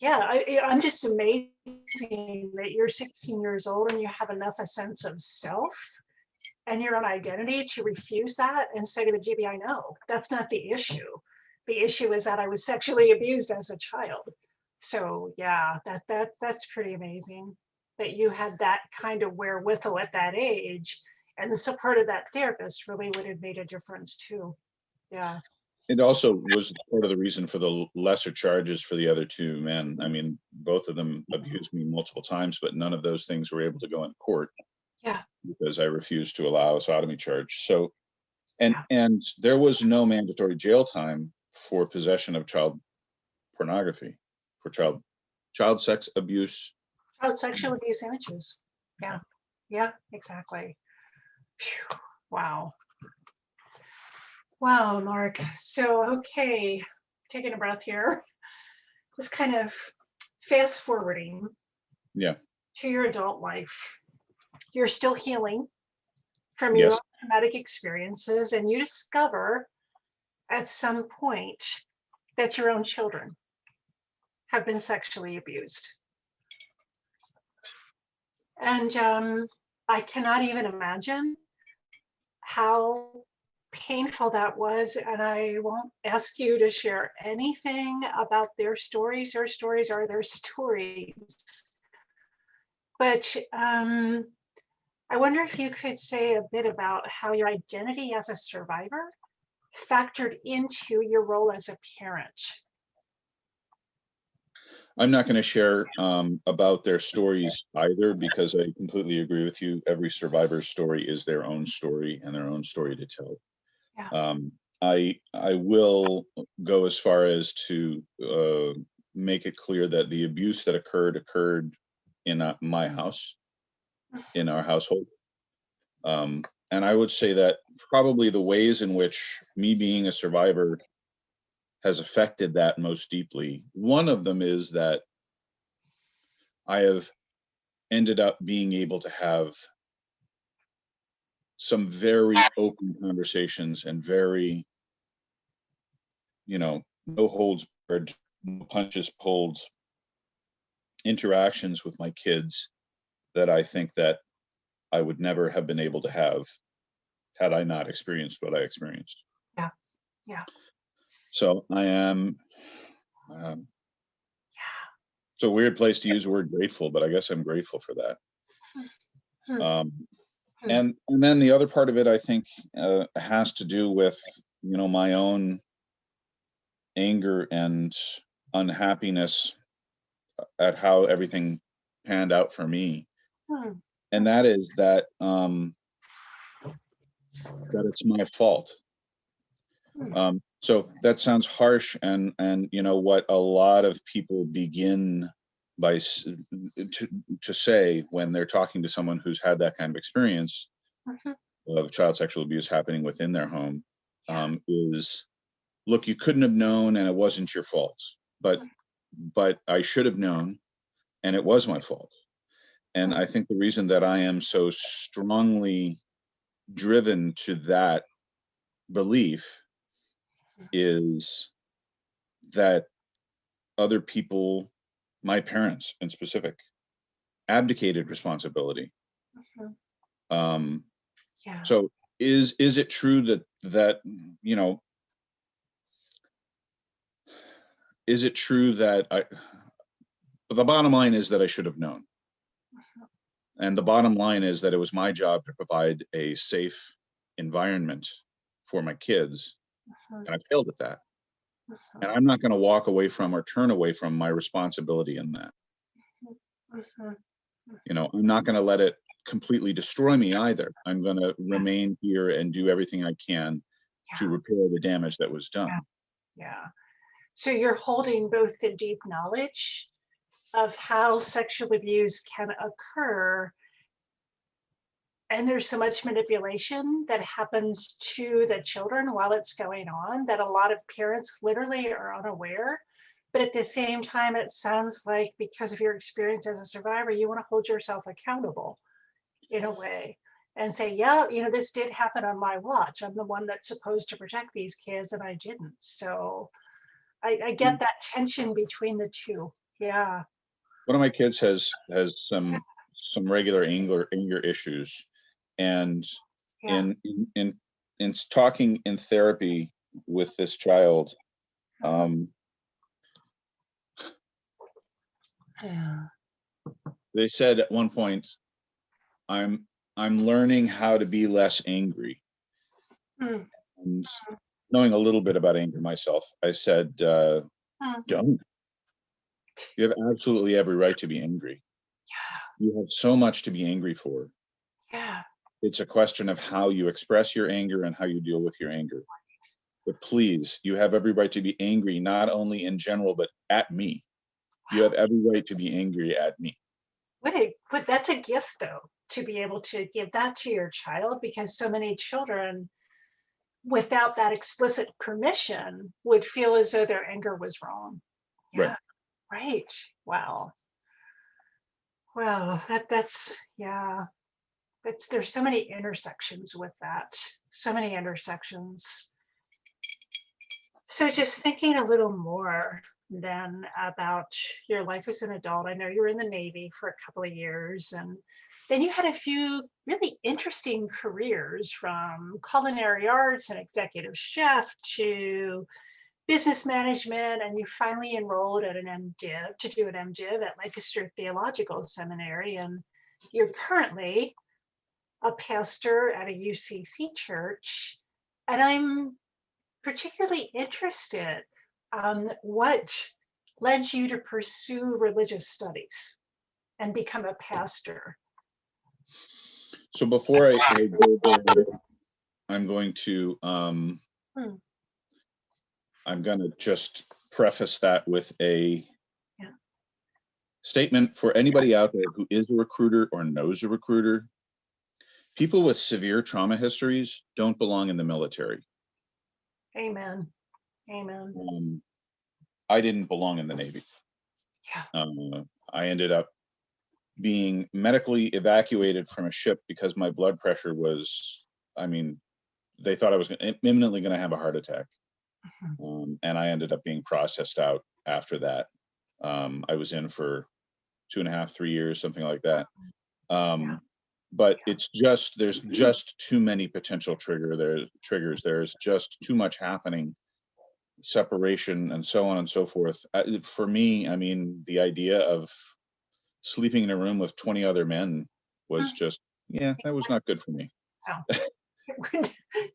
Yeah, I'm just amazing that you're 16 years old and you have enough a sense of self and your own identity to refuse that and say to the GBI, no, that's not the issue. The issue is that I was sexually abused as a child. So yeah, that's pretty amazing that you had that kind of wherewithal at that age, and the support of that therapist really would have made a difference too. Yeah. It also was part of the reason for the lesser charges for the other 2 men. I mean, both of them abused me multiple times, but none of those things were able to go in court. Yeah. Because I refused to allow a sodomy charge. So, and there was no mandatory jail time for possession of child pornography, for child sex abuse. Child sexual abuse images. Yeah. Yeah, exactly. Phew. Wow. Wow, Mark. So, okay, taking a breath here. Just kind of fast forwarding to your adult life. You're still healing from your own traumatic experiences, and you discover at some point that your own children have been sexually abused. And I cannot even imagine how painful that was. And I won't ask you to share anything about their stories. Their stories are their stories. But I wonder if you could say a bit about how your identity as a survivor factored into your role as a parent. I'm not going to share about their stories either, because I completely agree with you. Every survivor's story is their own story and their own story to tell. Yeah. I will go as far as to make it clear that the abuse that occurred in my house, in our household. And I would say that probably the ways in which me being a survivor has affected that most deeply. One of them is that I have ended up being able to have some very open conversations and very, no holds barred, no punches pulled interactions with my kids that I think that I would never have been able to have had I not experienced what I experienced. Yeah. Yeah. So I am, it's a weird place to use the word grateful, but I guess I'm grateful for that. And then the other part of it, I think, has to do with, my own anger and unhappiness at how everything panned out for me. And that is that it's my fault. So that sounds harsh, and what a lot of people begin by to say when they're talking to someone who's had that kind of experience of child sexual abuse happening within their home is, look, you couldn't have known, and it wasn't your fault, but I should have known, and it was my fault. And I think the reason that I am so strongly driven to that belief is that other people, my parents in specific, abdicated responsibility. So is it true that is it true that the bottom line is that I should have known. And the bottom line is that it was my job to provide a safe environment for my kids, and I failed at that. And I'm not going to walk away from or turn away from my responsibility in that. You know, I'm not going to let it completely destroy me either. I'm going to remain here and do everything I can to repair the damage that was done. Yeah. So you're holding both the deep knowledge of how sexual abuse can occur, and there's so much manipulation that happens to the children while it's going on that a lot of parents literally are unaware. But at the same time, it sounds like because of your experience as a survivor, you want to hold yourself accountable in a way and say, yeah, you know, this did happen on my watch. I'm the one that's supposed to protect these kids and I didn't. So I get that tension between the two. Yeah. One of my kids has some regular anger issues, and Yeah. in talking in therapy with this child, they said at one point, I'm learning how to be less angry. And knowing a little bit about anger myself, I said, don't. You have absolutely every right to be angry. You have so much to be angry for. Yeah. It's a question of how you express your anger and how you deal with your anger. But please, you have every right to be angry, not only in general, but at me. You have every right to be angry at me. But that's a gift, though, to be able to give that to your child, because so many children, without that explicit permission, would feel as though their anger was wrong. Yeah. Right. Wow. Wow. That's yeah. There's so many intersections with that. So many intersections. So just thinking a little more then about your life as an adult. I know you were in the Navy for a couple of years, and then you had a few really interesting careers, from culinary arts and executive chef to business management, and you finally enrolled at an MDiv to do an MDiv at Lancaster Theological Seminary, and you're currently a pastor at a UCC church. And I'm particularly interested what led you to pursue religious studies and become a pastor. So before I go there, I'm going to just preface that with a statement for anybody out there who is a recruiter or knows a recruiter. People with severe trauma histories don't belong in the military. Amen. Amen. I didn't belong in the Navy. I ended up being medically evacuated from a ship because my blood pressure was, they thought I was imminently going to have a heart attack. And I ended up being processed out after that. I was in for 2.5, 3 years, something like that. But it's just, there's just too many potential triggers. There's just too much happening, separation and so on and so forth. For me, the idea of sleeping in a room with 20 other men was just, that was not good for me.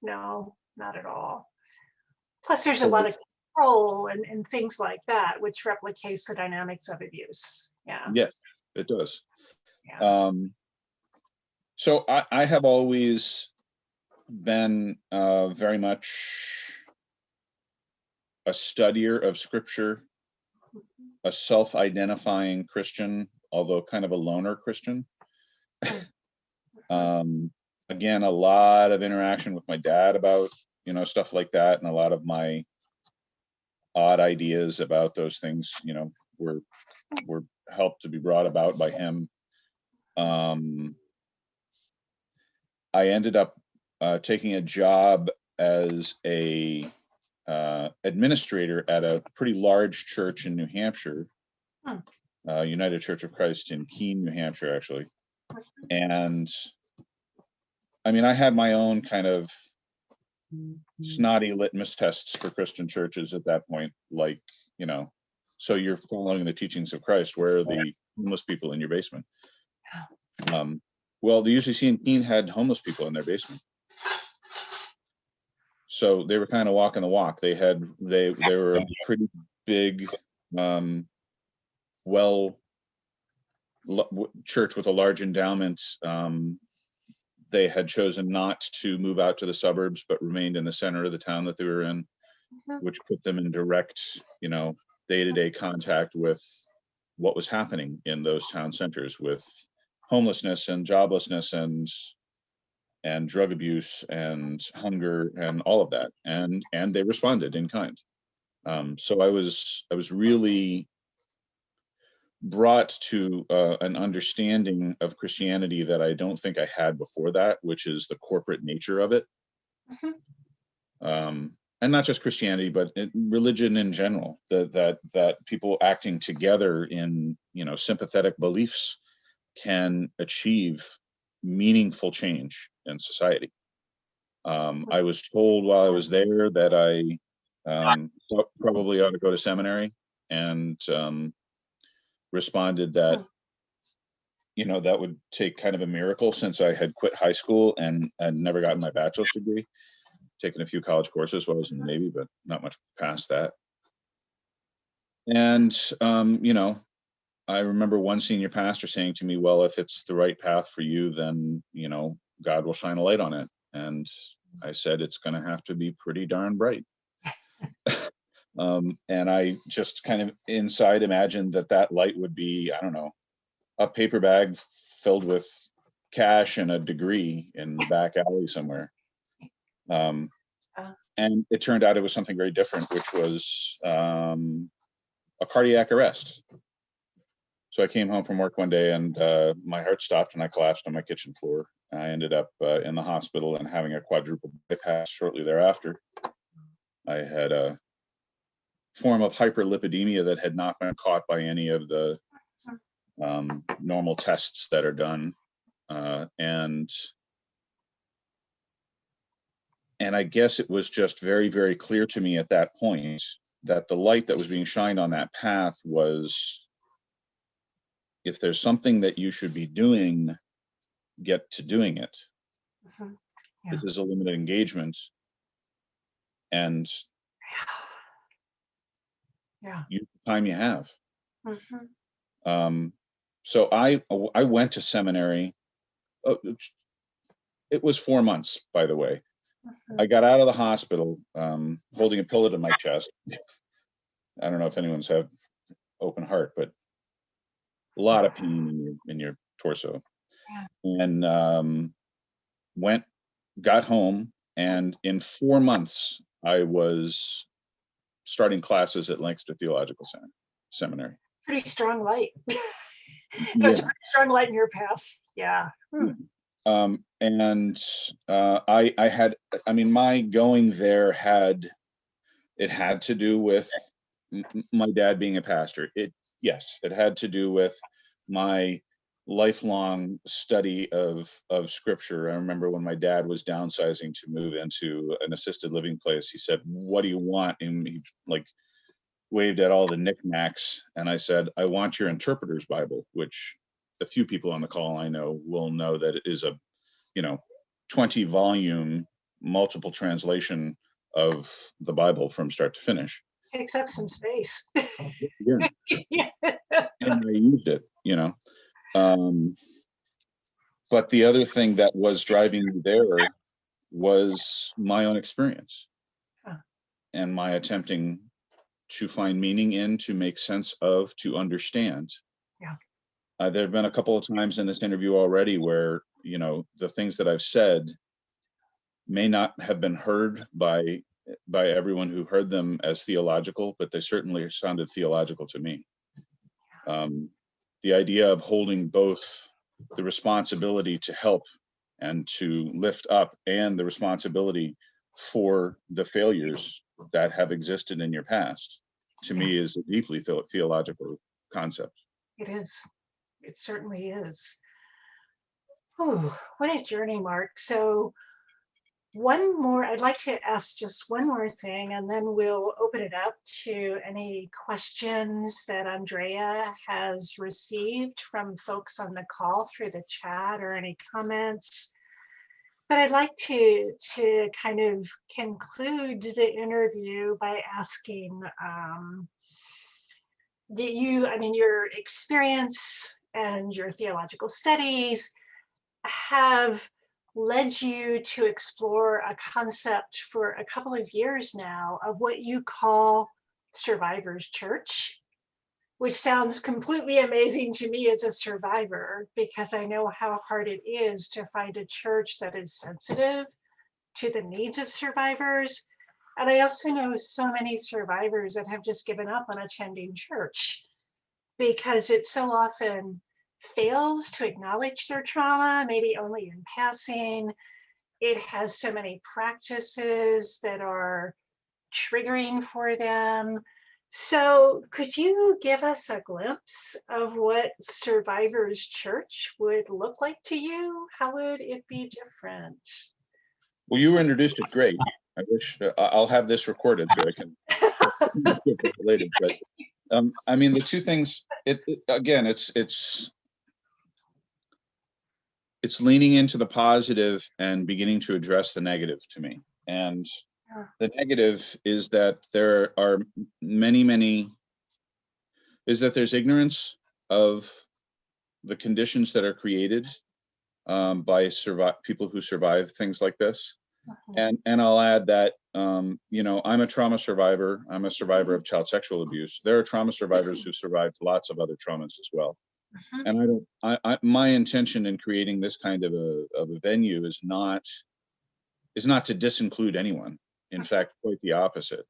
No, not at all. Plus, there's a lot of control and things like that, which replicates the dynamics of abuse. Yes, it does. So I have always been very much a studier of scripture, a self-identifying Christian, although kind of a loner Christian. Again, a lot of interaction with my dad about, stuff like that, and a lot of my odd ideas about those things, were helped to be brought about by him. I ended up taking a job as a administrator at a pretty large church in New Hampshire, United Church of Christ in Keene, New Hampshire, actually. And I had my own kind of snotty litmus tests for Christian churches at that point, like, so you're following the teachings of Christ. Where are the homeless people in your basement? Well, the UCC in Keene had homeless people in their basement. So they were kind of walking the walk. They were a pretty big, church with a large endowment. They had chosen not to move out to the suburbs, but remained in the center of the town that they were in, which put them in direct, day-to-day contact with what was happening in those town centers with homelessness and joblessness and drug abuse and hunger and all of that. And they responded in kind. So I was really brought to an understanding of Christianity that I don't think I had before that, which is the corporate nature of it. And not just Christianity, but religion in general, that people acting together in, sympathetic beliefs can achieve meaningful change in society. I was told while I was there that I probably ought to go to seminary, and responded that, that would take kind of a miracle since I had quit high school and never gotten my bachelor's degree, taken a few college courses while I was in the Navy, but not much past that. And, I remember one senior pastor saying to me, well, if it's the right path for you, then, God will shine a light on it. And I said, it's going to have to be pretty darn bright. And I just kind of inside imagined that light would be, I don't know, a paper bag filled with cash and a degree in the back alley somewhere. And it turned out it was something very different, which was a cardiac arrest. So I came home from work one day and my heart stopped and I collapsed on my kitchen floor. I ended up in the hospital and having a quadruple bypass shortly thereafter. I had a form of hyperlipidemia that had not been caught by any of the normal tests that are done. And I guess it was just very, very clear to me at that point that the light that was being shined on that path was, if there's something that you should be doing, get to doing it. Yeah. This is a limited engagement. And use the time you have. So I went to seminary. It was 4 months, by the way. I got out of the hospital holding a pillow to my chest. I don't know if anyone's had open heart, but a lot of pain in your torso. And got home, and in 4 months I was starting classes at Lancaster Theological Seminary. Pretty strong light. There's a pretty strong light in your path. Yeah. And I had, my going there had to do with my dad being a pastor. It had to do with my lifelong study of scripture. I remember when my dad was downsizing to move into an assisted living place, he said, "What do you want?" And he waved at all the knickknacks, and I said, "I want your interpreter's Bible," which a few people on the call I know will know that it is a 20 volume multiple translation of the Bible from start to finish. Takes up some space. Yeah. And I used it, but the other thing that was driving me there was my own experience and my attempting to find meaning in, to make sense of, to understand. There have been a couple of times in this interview already where, the things that I've said may not have been heard by everyone who heard them as theological, but they certainly sounded theological to me. The idea of holding both the responsibility to help and to lift up and the responsibility for the failures that have existed in your past, to me, is a deeply theological concept. It is. It certainly is. Oh, what a journey, Mark. So I'd like to ask just one more thing, and then we'll open it up to any questions that Andrea has received from folks on the call through the chat or any comments. But I'd like to kind of conclude the interview by asking, your experience and your theological studies have led you to explore a concept for a couple of years now of what you call survivor's church, which sounds completely amazing to me as a survivor, because I know how hard it is to find a church that is sensitive to the needs of survivors. And I also know so many survivors that have just given up on attending church because it so often fails to acknowledge their trauma, maybe only in passing. It has so many practices that are triggering for them. So could you give us a glimpse of what Survivor's Church would look like to you? How would it be different? Well, you introduced it great. I wish I'll have this recorded so I can later. But I mean, the two things. Again, it's leaning into the positive and beginning to address the negative to me. And the negative is that there are there's ignorance of the conditions that are created by people who survive things like this. And I'll add that, I'm a trauma survivor. I'm a survivor of child sexual abuse. There are trauma survivors who survived lots of other traumas as well. And my intention in creating this kind of a venue is not to disinclude anyone. In fact, quite the opposite.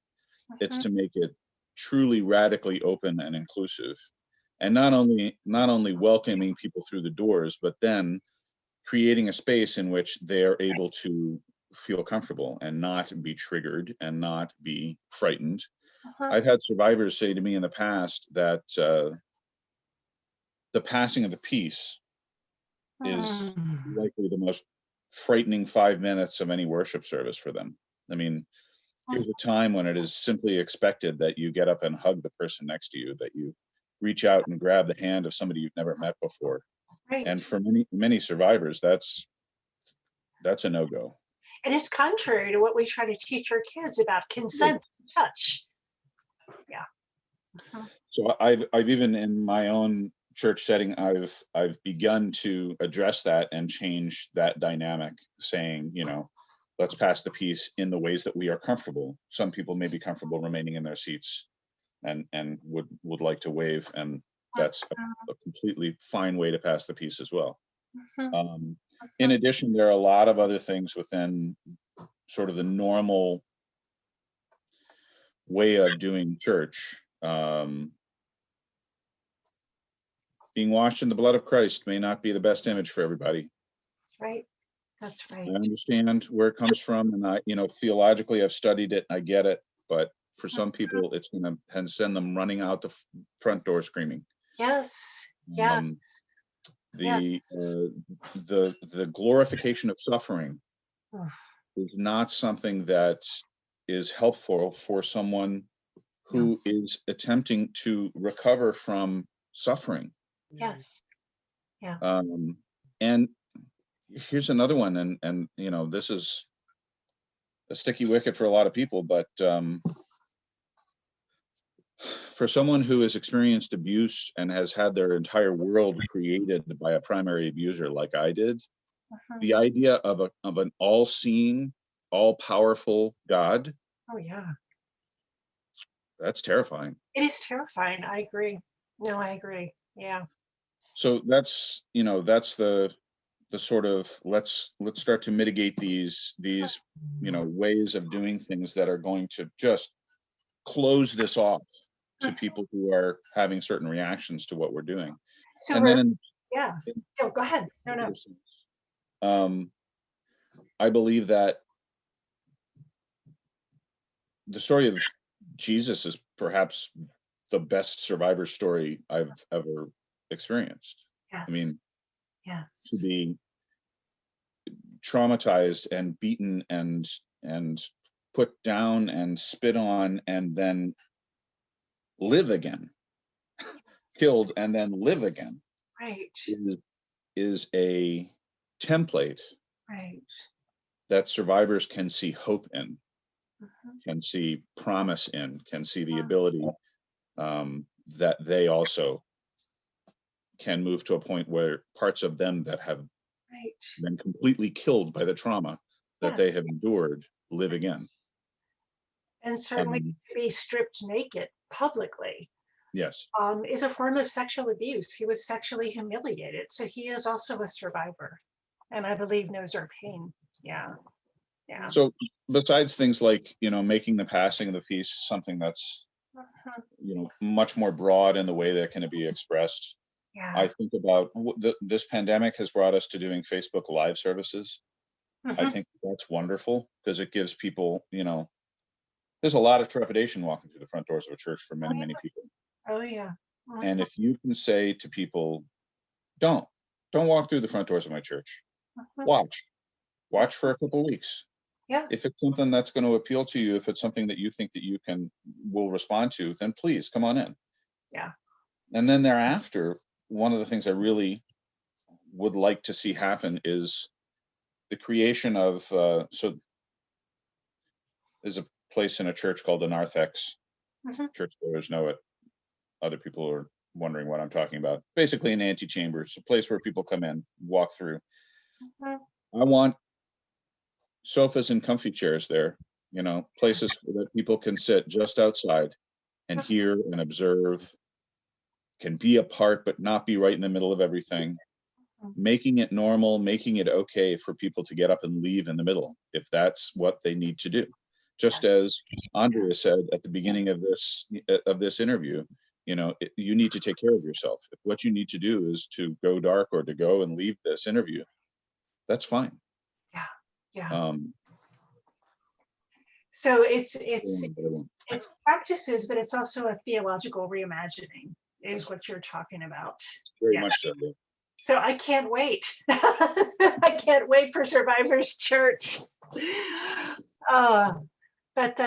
It's to make it truly radically open and inclusive, and not only welcoming people through the doors, but then creating a space in which they are able to feel comfortable and not be triggered and not be frightened. I've had survivors say to me in the past that the passing of the peace is likely the most frightening 5 minutes of any worship service for them. I mean, here's a time when it is simply expected that you get up and hug the person next to you, that you reach out and grab the hand of somebody you've never met before. Right. And for many survivors, that's a no-go. And it's contrary to what we try to teach our kids about consent, touch. Yeah. So I've even in my own church setting, I've begun to address that and change that dynamic, saying, let's pass the peace in the ways that we are comfortable. Some people may be comfortable remaining in their seats and would like to wave, and that's a completely fine way to pass the peace as well. In addition, there are a lot of other things within sort of the normal way of doing church. Being washed in the blood of Christ may not be the best image for everybody. That's right. I understand where it comes from, and I, theologically, I've studied it. I get it, but for some people, it's going to send them running out the front door screaming. Yes. The glorification of suffering is not something that is helpful for someone who is attempting to recover from suffering. Yes. Yeah. And here's another one, and this is a sticky wicket for a lot of people, but for someone who has experienced abuse and has had their entire world created by a primary abuser like I did, the idea of an all-seeing, all-powerful God, that's terrifying. It is terrifying. I agree. No, I agree. Yeah. So that's the sort of let's start to mitigate these ways of doing things that are going to just close this off to people who are having certain reactions to what we're doing. So and then go ahead. No. I believe that the story of Jesus is perhaps the best survivor story I've ever experienced. Yes. I mean, yes. to be traumatized and beaten and put down and spit on and then live again, killed and then live again, Right. is a template Right. that survivors can see hope in, Mhm. can see promise in, can see the ability that they also can move to a point where parts of them that have Right. been completely killed by the trauma that Yes. they have endured live again. And certainly to be stripped naked publicly Yes. is a form of sexual abuse. He was sexually humiliated. So he is also a survivor. And I believe knows our pain. Yeah. Yeah. So besides things like, making the passing of the peace something that's, much more broad in the way that can be expressed, Yeah. I think about this pandemic has brought us to doing Facebook Live services. I think that's wonderful because it gives people, there's a lot of trepidation walking through the front doors of a church for many, many people. Oh, yeah. And if you can say to people, don't walk through the front doors of my church, watch for a couple of weeks. Yeah. If it's something that's going to appeal to you, if it's something that you think that will respond to, then please come on in. Yeah. And then thereafter, one of the things I really would like to see happen is the creation of, so there's a place in a church called the Narthex. Churchgoers know it. Other people are wondering what I'm talking about. Basically an antechamber. It's a place where people come in, walk through. I want sofas and comfy chairs there, places that people can sit just outside and hear and observe, can be a part but not be right in the middle of everything, making it normal, making it okay for people to get up and leave in the middle if that's what they need to do. Just as Andrea said at the beginning of this interview, you need to take care of yourself. If what you need to do is to go dark or to go and leave this interview, that's fine. Yeah. Yeah. So it's practices, but it's also a theological reimagining is what you're talking about. Very much so. Yeah. So I can't wait. I can't wait for Survivors Church. That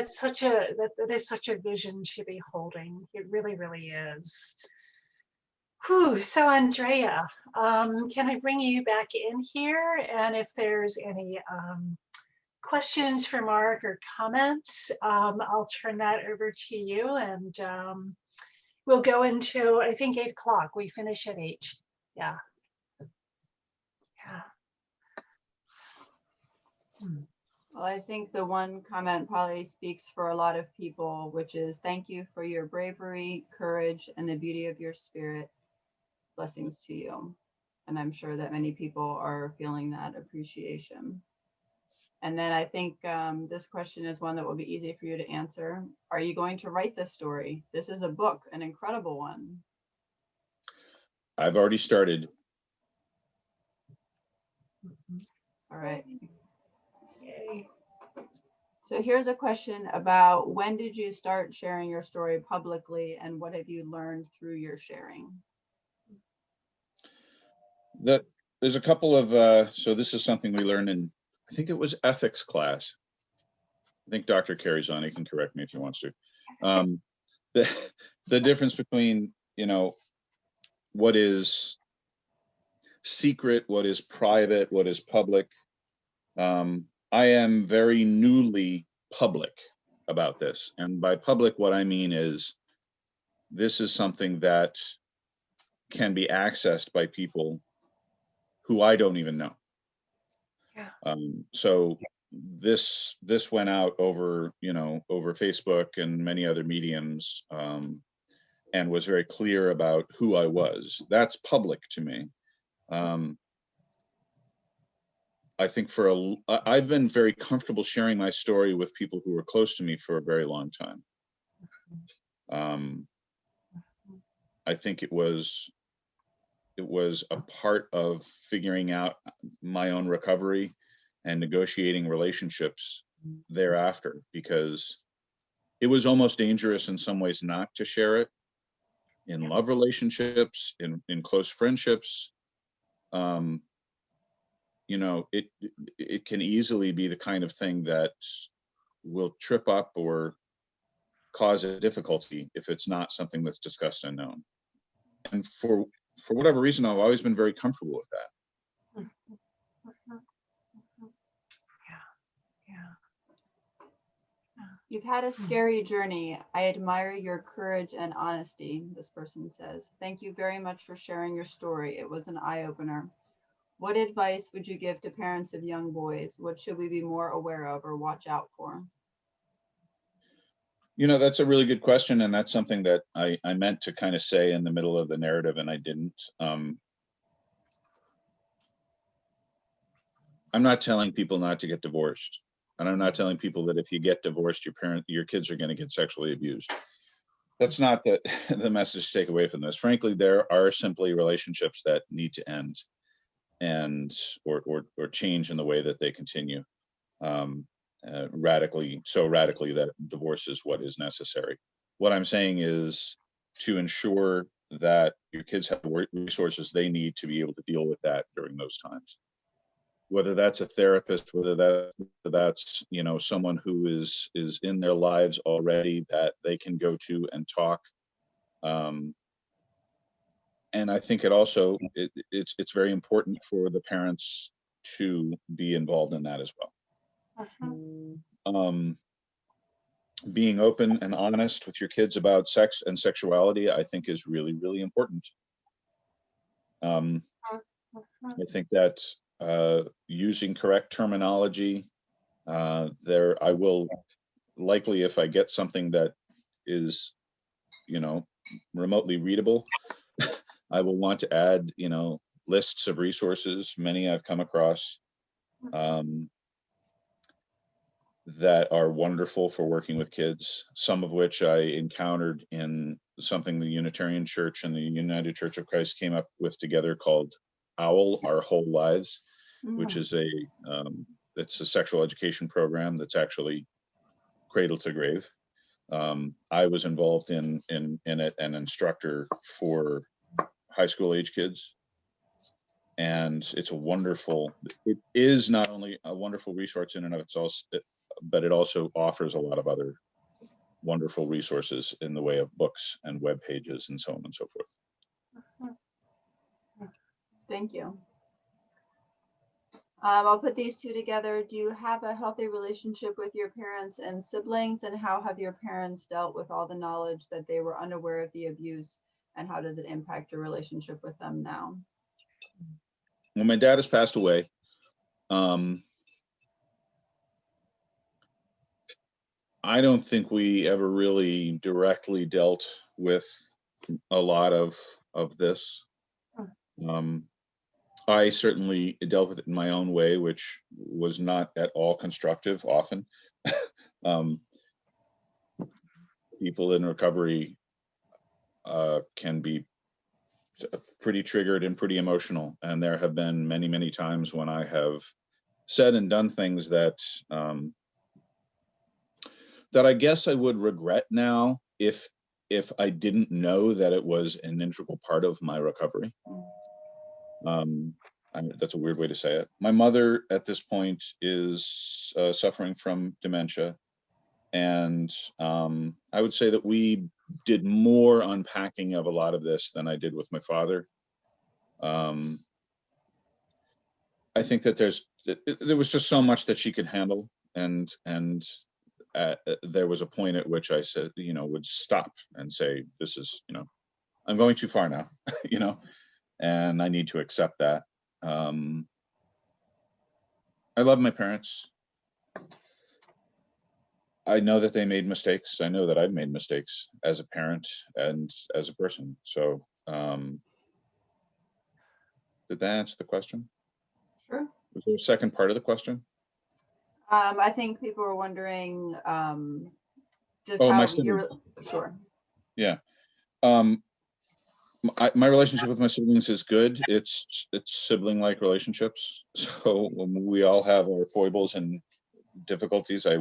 is such a vision to be holding. It really, really is. Whew. So Andrea, can I bring you back in here? And if there's any questions for Mark or comments, I'll turn that over to you, and we'll go into, I think, 8 o'clock. We finish at 8. Yeah. Yeah. Well, I think the one comment probably speaks for a lot of people, which is thank you for your bravery, courage, and the beauty of your spirit. Blessings to you. And I'm sure that many people are feeling that appreciation. And then I think this question is one that will be easy for you to answer. Are you going to write this story? This is a book, an incredible one. I've already started. All right. Yay. So here's a question about when did you start sharing your story publicly and what have you learned through your sharing? There's a couple of, so this is something we learned in, I think it was ethics class. I think Dr. Carey's on, he can correct me if he wants to. The difference between, what is secret, what is private, what is public. I am very newly public about this. And by public, what I mean is this is something that can be accessed by people who I don't even know. Yeah. So this went out over, over Facebook and many other mediums, and was very clear about who I was. That's public to me. I think I've been very comfortable sharing my story with people who were close to me for a very long time. I think it was a part of figuring out my own recovery and negotiating relationships thereafter, because it was almost dangerous in some ways not to share it in love relationships, in close friendships. you know, it can easily be the kind of thing that will trip up or cause a difficulty if it's not something that's discussed and known. And for whatever reason, I've always been very comfortable with that. You've had a scary journey. I admire your courage and honesty, this person says. Thank you very much for sharing your story. It was an eye-opener. What advice would you give to parents of young boys? What should we be more aware of or watch out for? You know, that's a really good question, and that's something that I meant to kind of say in the middle of the narrative, and I didn't. I'm not telling people not to get divorced, and I'm not telling people that if you get divorced, your kids are going to get sexually abused. That's not the message to take away from this. Frankly, there are simply relationships that need to end, and or change in the way that they continue, radically that divorce is what is necessary. What I'm saying is to ensure that your kids have resources they need to be able to deal with that during those times. Whether that's a therapist, whether that's, you know, someone who is in their lives already that they can go to and talk. And I think it's very important for the parents to be involved in that as well. Being open and honest with your kids about sex and sexuality, I think, is really, really important. I think that using correct terminology, I will likely, if I get something that is, you know, remotely readable, I will want to add, you know, lists of resources, many I've come across, that are wonderful for working with kids, some of which I encountered in something the Unitarian Church and the United Church of Christ came up with together called OWL, Our Whole Lives, which is it's a sexual education program that's actually cradle to grave. I was involved in it, an instructor for high school age kids. And it is not only a wonderful resource in and of itself, but it also offers a lot of other wonderful resources in the way of books and web pages and so on and so forth. Thank you. I'll put these two together. Do you have a healthy relationship with your parents and siblings? And how have your parents dealt with all the knowledge that they were unaware of the abuse? And how does it impact your relationship with them now? Well, my dad has passed away. I don't think we ever really directly dealt with a lot of this. I certainly dealt with it in my own way, which was not at all constructive often. People in recovery can be pretty triggered and pretty emotional. And there have been many, many times when I have said and done things that that I guess I would regret now if I didn't know that it was an integral part of my recovery. That's a weird way to say it. My mother at this point is suffering from dementia. And I would say that we did more unpacking of a lot of this than I did with my father. I think that there was just so much that she could handle, and there was a point at which I said, you know, would stop and say, this is, you know, I'm going too far now, you know, and I need to accept that. I love my parents. I know that they made mistakes. I know that I've made mistakes as a parent and as a person. So, did that answer the question? Sure. Was there a second part of the question? I think people were wondering just how my you're sure. Yeah. My relationship with my siblings is good. It's sibling-like relationships. So we all have our foibles and difficulties. I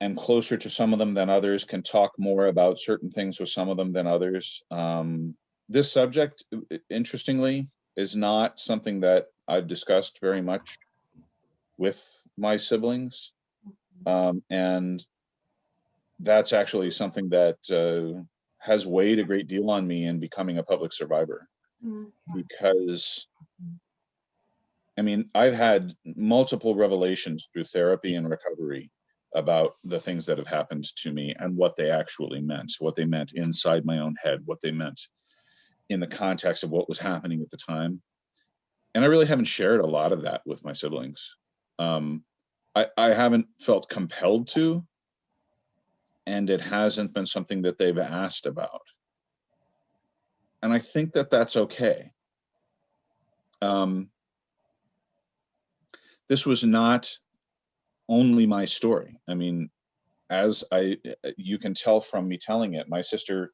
am closer to some of them than others, can talk more about certain things with some of them than others. this subject, interestingly, is not something that I've discussed very much with my siblings. And that's actually something that has weighed a great deal on me in becoming a public survivor. Because, I mean, I've had multiple revelations through therapy and recovery about the things that have happened to me and what they actually meant, what they meant inside my own head, what they meant in the context of what was happening at the time. And I really haven't shared a lot of that with my siblings. I haven't felt compelled to, and it hasn't been something that they've asked about. And I think that that's okay. This was not only my story. I mean, as you can tell from me telling it, my sister,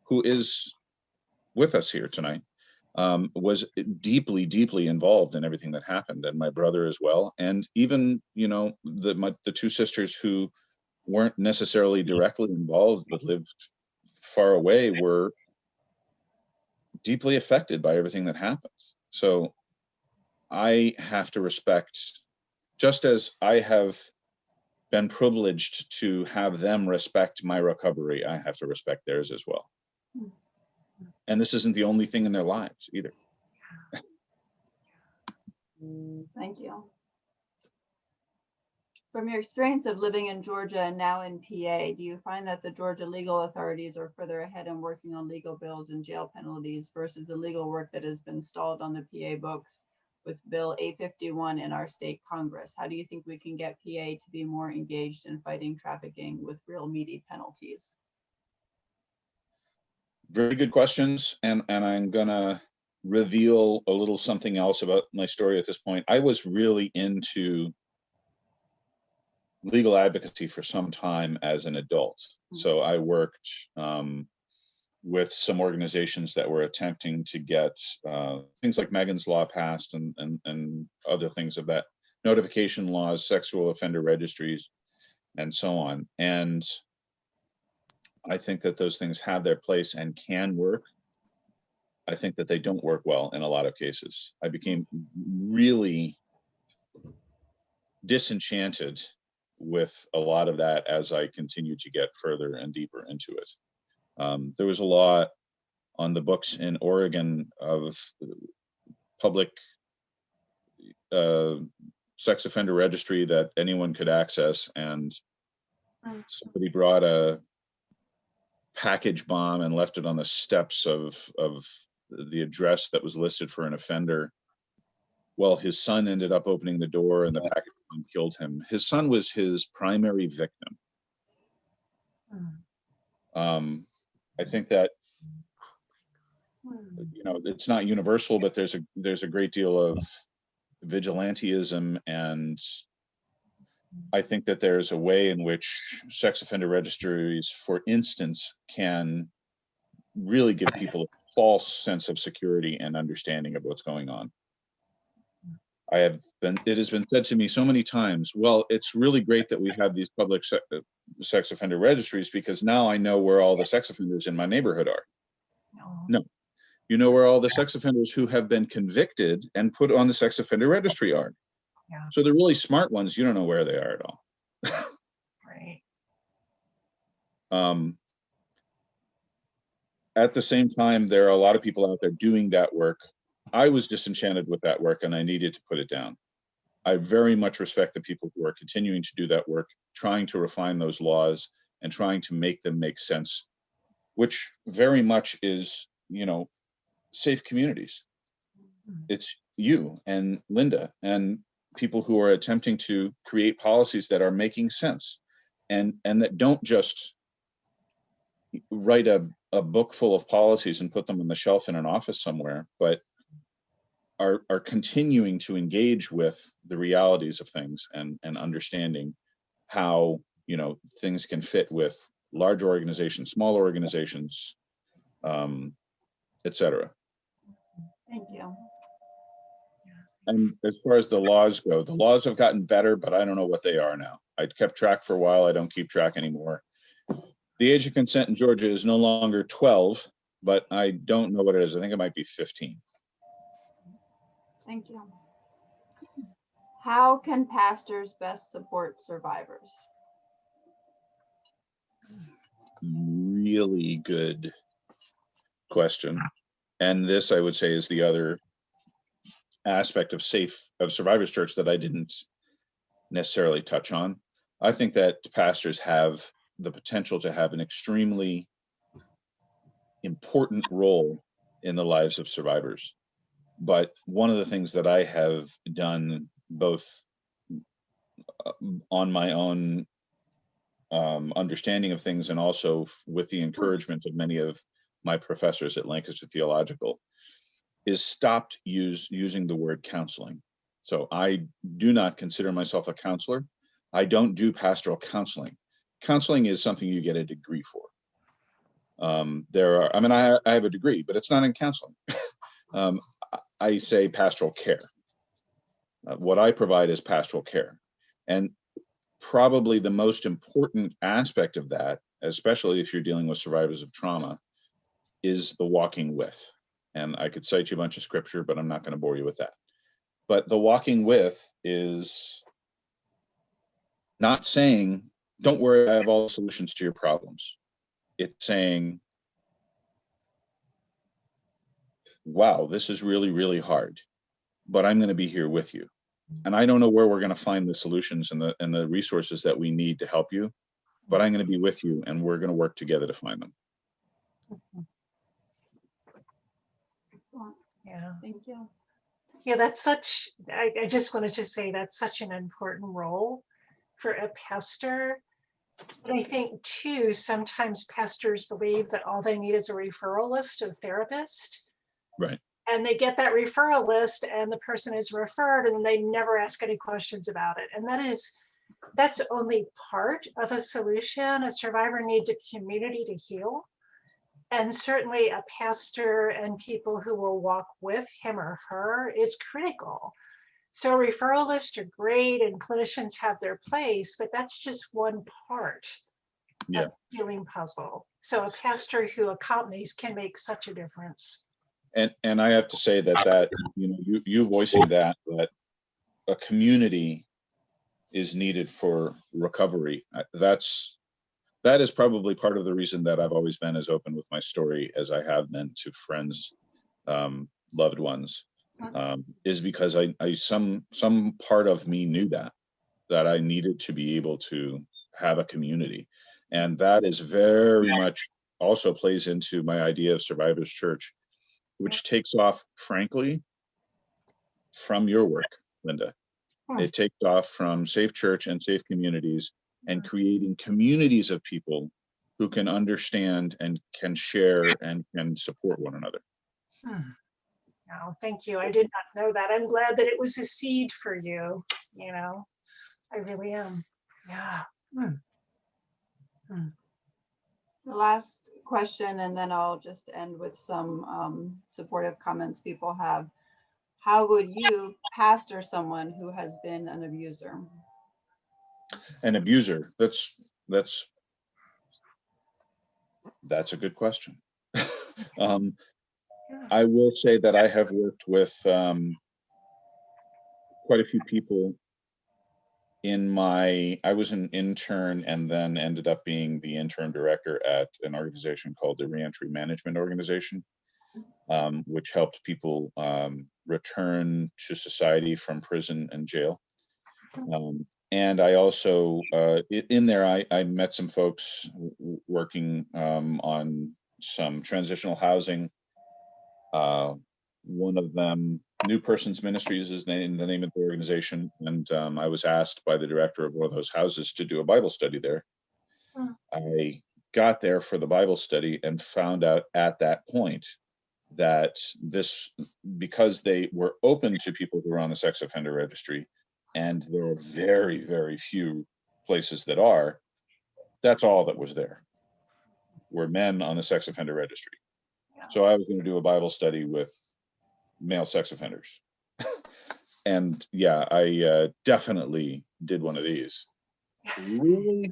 who is with us here tonight, was deeply, deeply involved in everything that happened, and my brother as well. And even, you know, the two sisters who weren't necessarily directly involved but lived far away were deeply affected by everything that happens. So I have to respect, just as I have been privileged to have them respect my recovery, I have to respect theirs as well. And this isn't the only thing in their lives either. Thank you. From your experience of living in Georgia and now in PA, do you find that the Georgia legal authorities are further ahead in working on legal bills and jail penalties versus the legal work that has been stalled on the PA books with Bill 851 in our state Congress? How do you think we can get PA to be more engaged in fighting trafficking with real meaty penalties? Very good questions. And I'm gonna reveal a little something else about my story at this point. I was really into legal advocacy for some time as an adult. So I worked with some organizations that were attempting to get things like Megan's Law passed and other things of that, notification laws, sexual offender registries, and so on. And I think that those things have their place and can work. I think that they don't work well in a lot of cases. I became really disenchanted with a lot of that as I continued to get further and deeper into it. There was a law on the books in Oregon of public sex offender registry that anyone could access, and somebody brought a package bomb and left it on the steps of the address that was listed for an offender. Well, his son ended up opening the door and the package bomb killed him. His son was his primary victim. I think that, you know, it's not universal, but there's a great deal of vigilantism, and I think that there's a way in which sex offender registries, for instance, can really give people a false sense of security and understanding of what's going on. It has been said to me so many times, well, it's really great that we have these public sex offender registries because now I know where all the sex offenders in my neighborhood are. No, you know where all the sex offenders who have been convicted and put on the sex offender registry are. Yeah. So the really smart ones, you don't know where they are at all. Right. At the same time, there are a lot of people out there doing that work. I was disenchanted with that work and I needed to put it down. I very much respect the people who are continuing to do that work, trying to refine those laws and trying to make them make sense, which very much is, you know, safe communities. It's you and Linda and people who are attempting to create policies that are making sense and that don't just write a book full of policies and put them on the shelf in an office somewhere, but are continuing to engage with the realities of things and understanding how, you know, things can fit with large organizations, small organizations, etc. Thank you. And as far as the laws go, the laws have gotten better, but I don't know what they are now. I kept track for a while. I don't keep track anymore. The age of consent in Georgia is no longer 12. but I don't know what it is. I think it might be 15. Thank you. How can pastors best support survivors? Really good question. And this, I would say, is the other aspect of Survivors Church that I didn't necessarily touch on. I think that pastors have the potential to have an extremely important role in the lives of survivors. But one of the things that I have done, both on my own understanding of things and also with the encouragement of many of my professors at Lancaster Theological, is stopped using the word counseling. So I do not consider myself a counselor. I don't do pastoral counseling. Counseling is something you get a degree for. I have a degree, but it's not in counseling. I say pastoral care. What I provide is pastoral care. And probably the most important aspect of that, especially if you're dealing with survivors of trauma, is the walking with. And I could cite you a bunch of scripture, but I'm not going to bore you with that. But the walking with is not saying, don't worry, I have all the solutions to your problems. It's saying, wow, this is really, really hard, but I'm going to be here with you. And I don't know where we're going to find the solutions and the resources that we need to help you, but I'm going to be with you and we're going to work together to find them. Yeah. Thank you. Yeah, that's such, I just wanted to say that's such an important role for a pastor. But I think too, sometimes pastors believe that all they need is a referral list of therapists. Right. And they get that referral list and the person is referred and they never ask any questions about it. And that's only part of a solution. A survivor needs a community to heal. And certainly a pastor and people who will walk with him or her is critical. So referral lists are great and clinicians have their place, but that's just one part of the healing puzzle. So a pastor who accompanies can make such a difference. And I have to say that you voicing that a community is needed for recovery. That is probably part of the reason that I've always been as open with my story as I have been to friends, loved ones, is because some part of me knew that I needed to be able to have a community. And that is very much also plays into my idea of Survivors Church, which takes off, frankly, from your work, Linda. It takes off from Safe Church and Safe Communities and creating communities of people who can understand and can share and can support one another. Oh, thank you. I did not know that. I'm glad that it was a seed for you. I really am. Yeah. The last question, and then I'll just end with some supportive comments people have. How would you pastor someone who has been an abuser? An abuser, that's a good question. I will say that I have worked with quite a few people I was an intern and then ended up being the interim director at an organization called the Reentry Management Organization, which helped people return to society from prison and jail. And I also, in there, I met some folks working on some transitional housing. One of them, New Persons Ministries is the name of the organization. And I was asked by the director of one of those houses to do a Bible study there. I got there for the Bible study and found out at that point that because they were open to people who are on the sex offender registry, and there are very, very few places that are, that's all that was there, were men on the sex offender registry. So I was going to do a Bible study with male sex offenders. And yeah, I definitely did one of these. Really?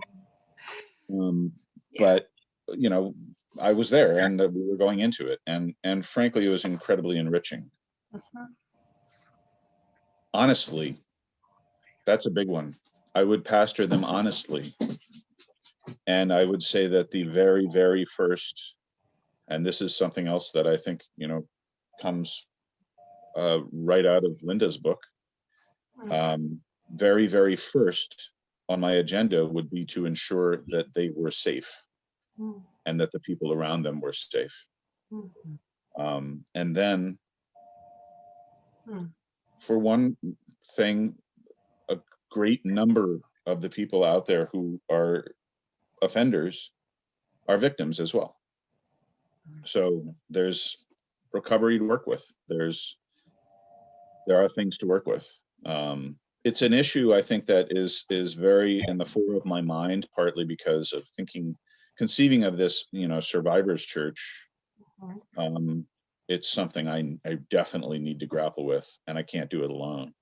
But, I was there and that we were going into it. And frankly, it was incredibly enriching. Honestly, that's a big one. I would pastor them honestly. And I would say that the very, very first, and this is something else that I think, comes right out of Linda's book. Very, very first on my agenda would be to ensure that they were safe and that the people around them were safe. And then for one thing, a great number of the people out there who are offenders are victims as well. So there's recovery to work with. There are things to work with. It's an issue I think that is very in the fore of my mind, partly because of conceiving of this, survivors church. It's something I definitely need to grapple with, and I can't do it alone.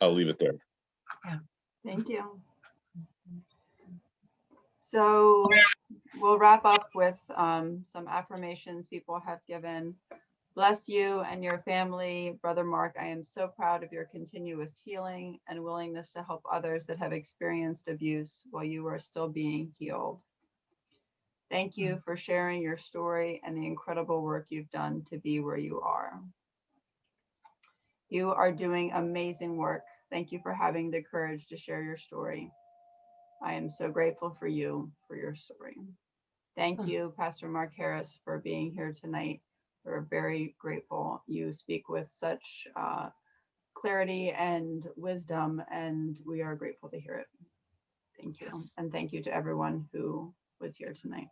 I'll leave it there. Thank you. So we'll wrap up with some affirmations people have given. Bless you and your family. Brother Mark, I am so proud of your continuous healing and willingness to help others that have experienced abuse while you are still being healed. Thank you for sharing your story and the incredible work you've done to be where you are. You are doing amazing work. Thank you for having the courage to share your story. I am so grateful for you, for your story. Thank you, Pastor Mark Harris, for being here tonight. We're very grateful. You speak with such clarity and wisdom, and we are grateful to hear it. Thank you. And thank you to everyone who was here tonight.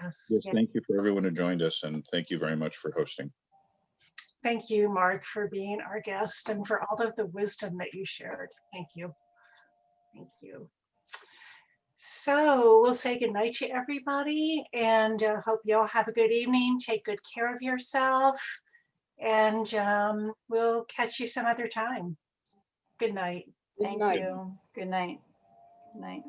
Yes. Thank you for everyone who joined us, and thank you very much for hosting. Thank you, Mark, for being our guest and for all of the wisdom that you shared. Thank you. Thank you. So we'll say goodnight to everybody, and hope you all have a good evening. Take good care of yourself, and we'll catch you some other time. Good night. Thank you. Good night. Good night.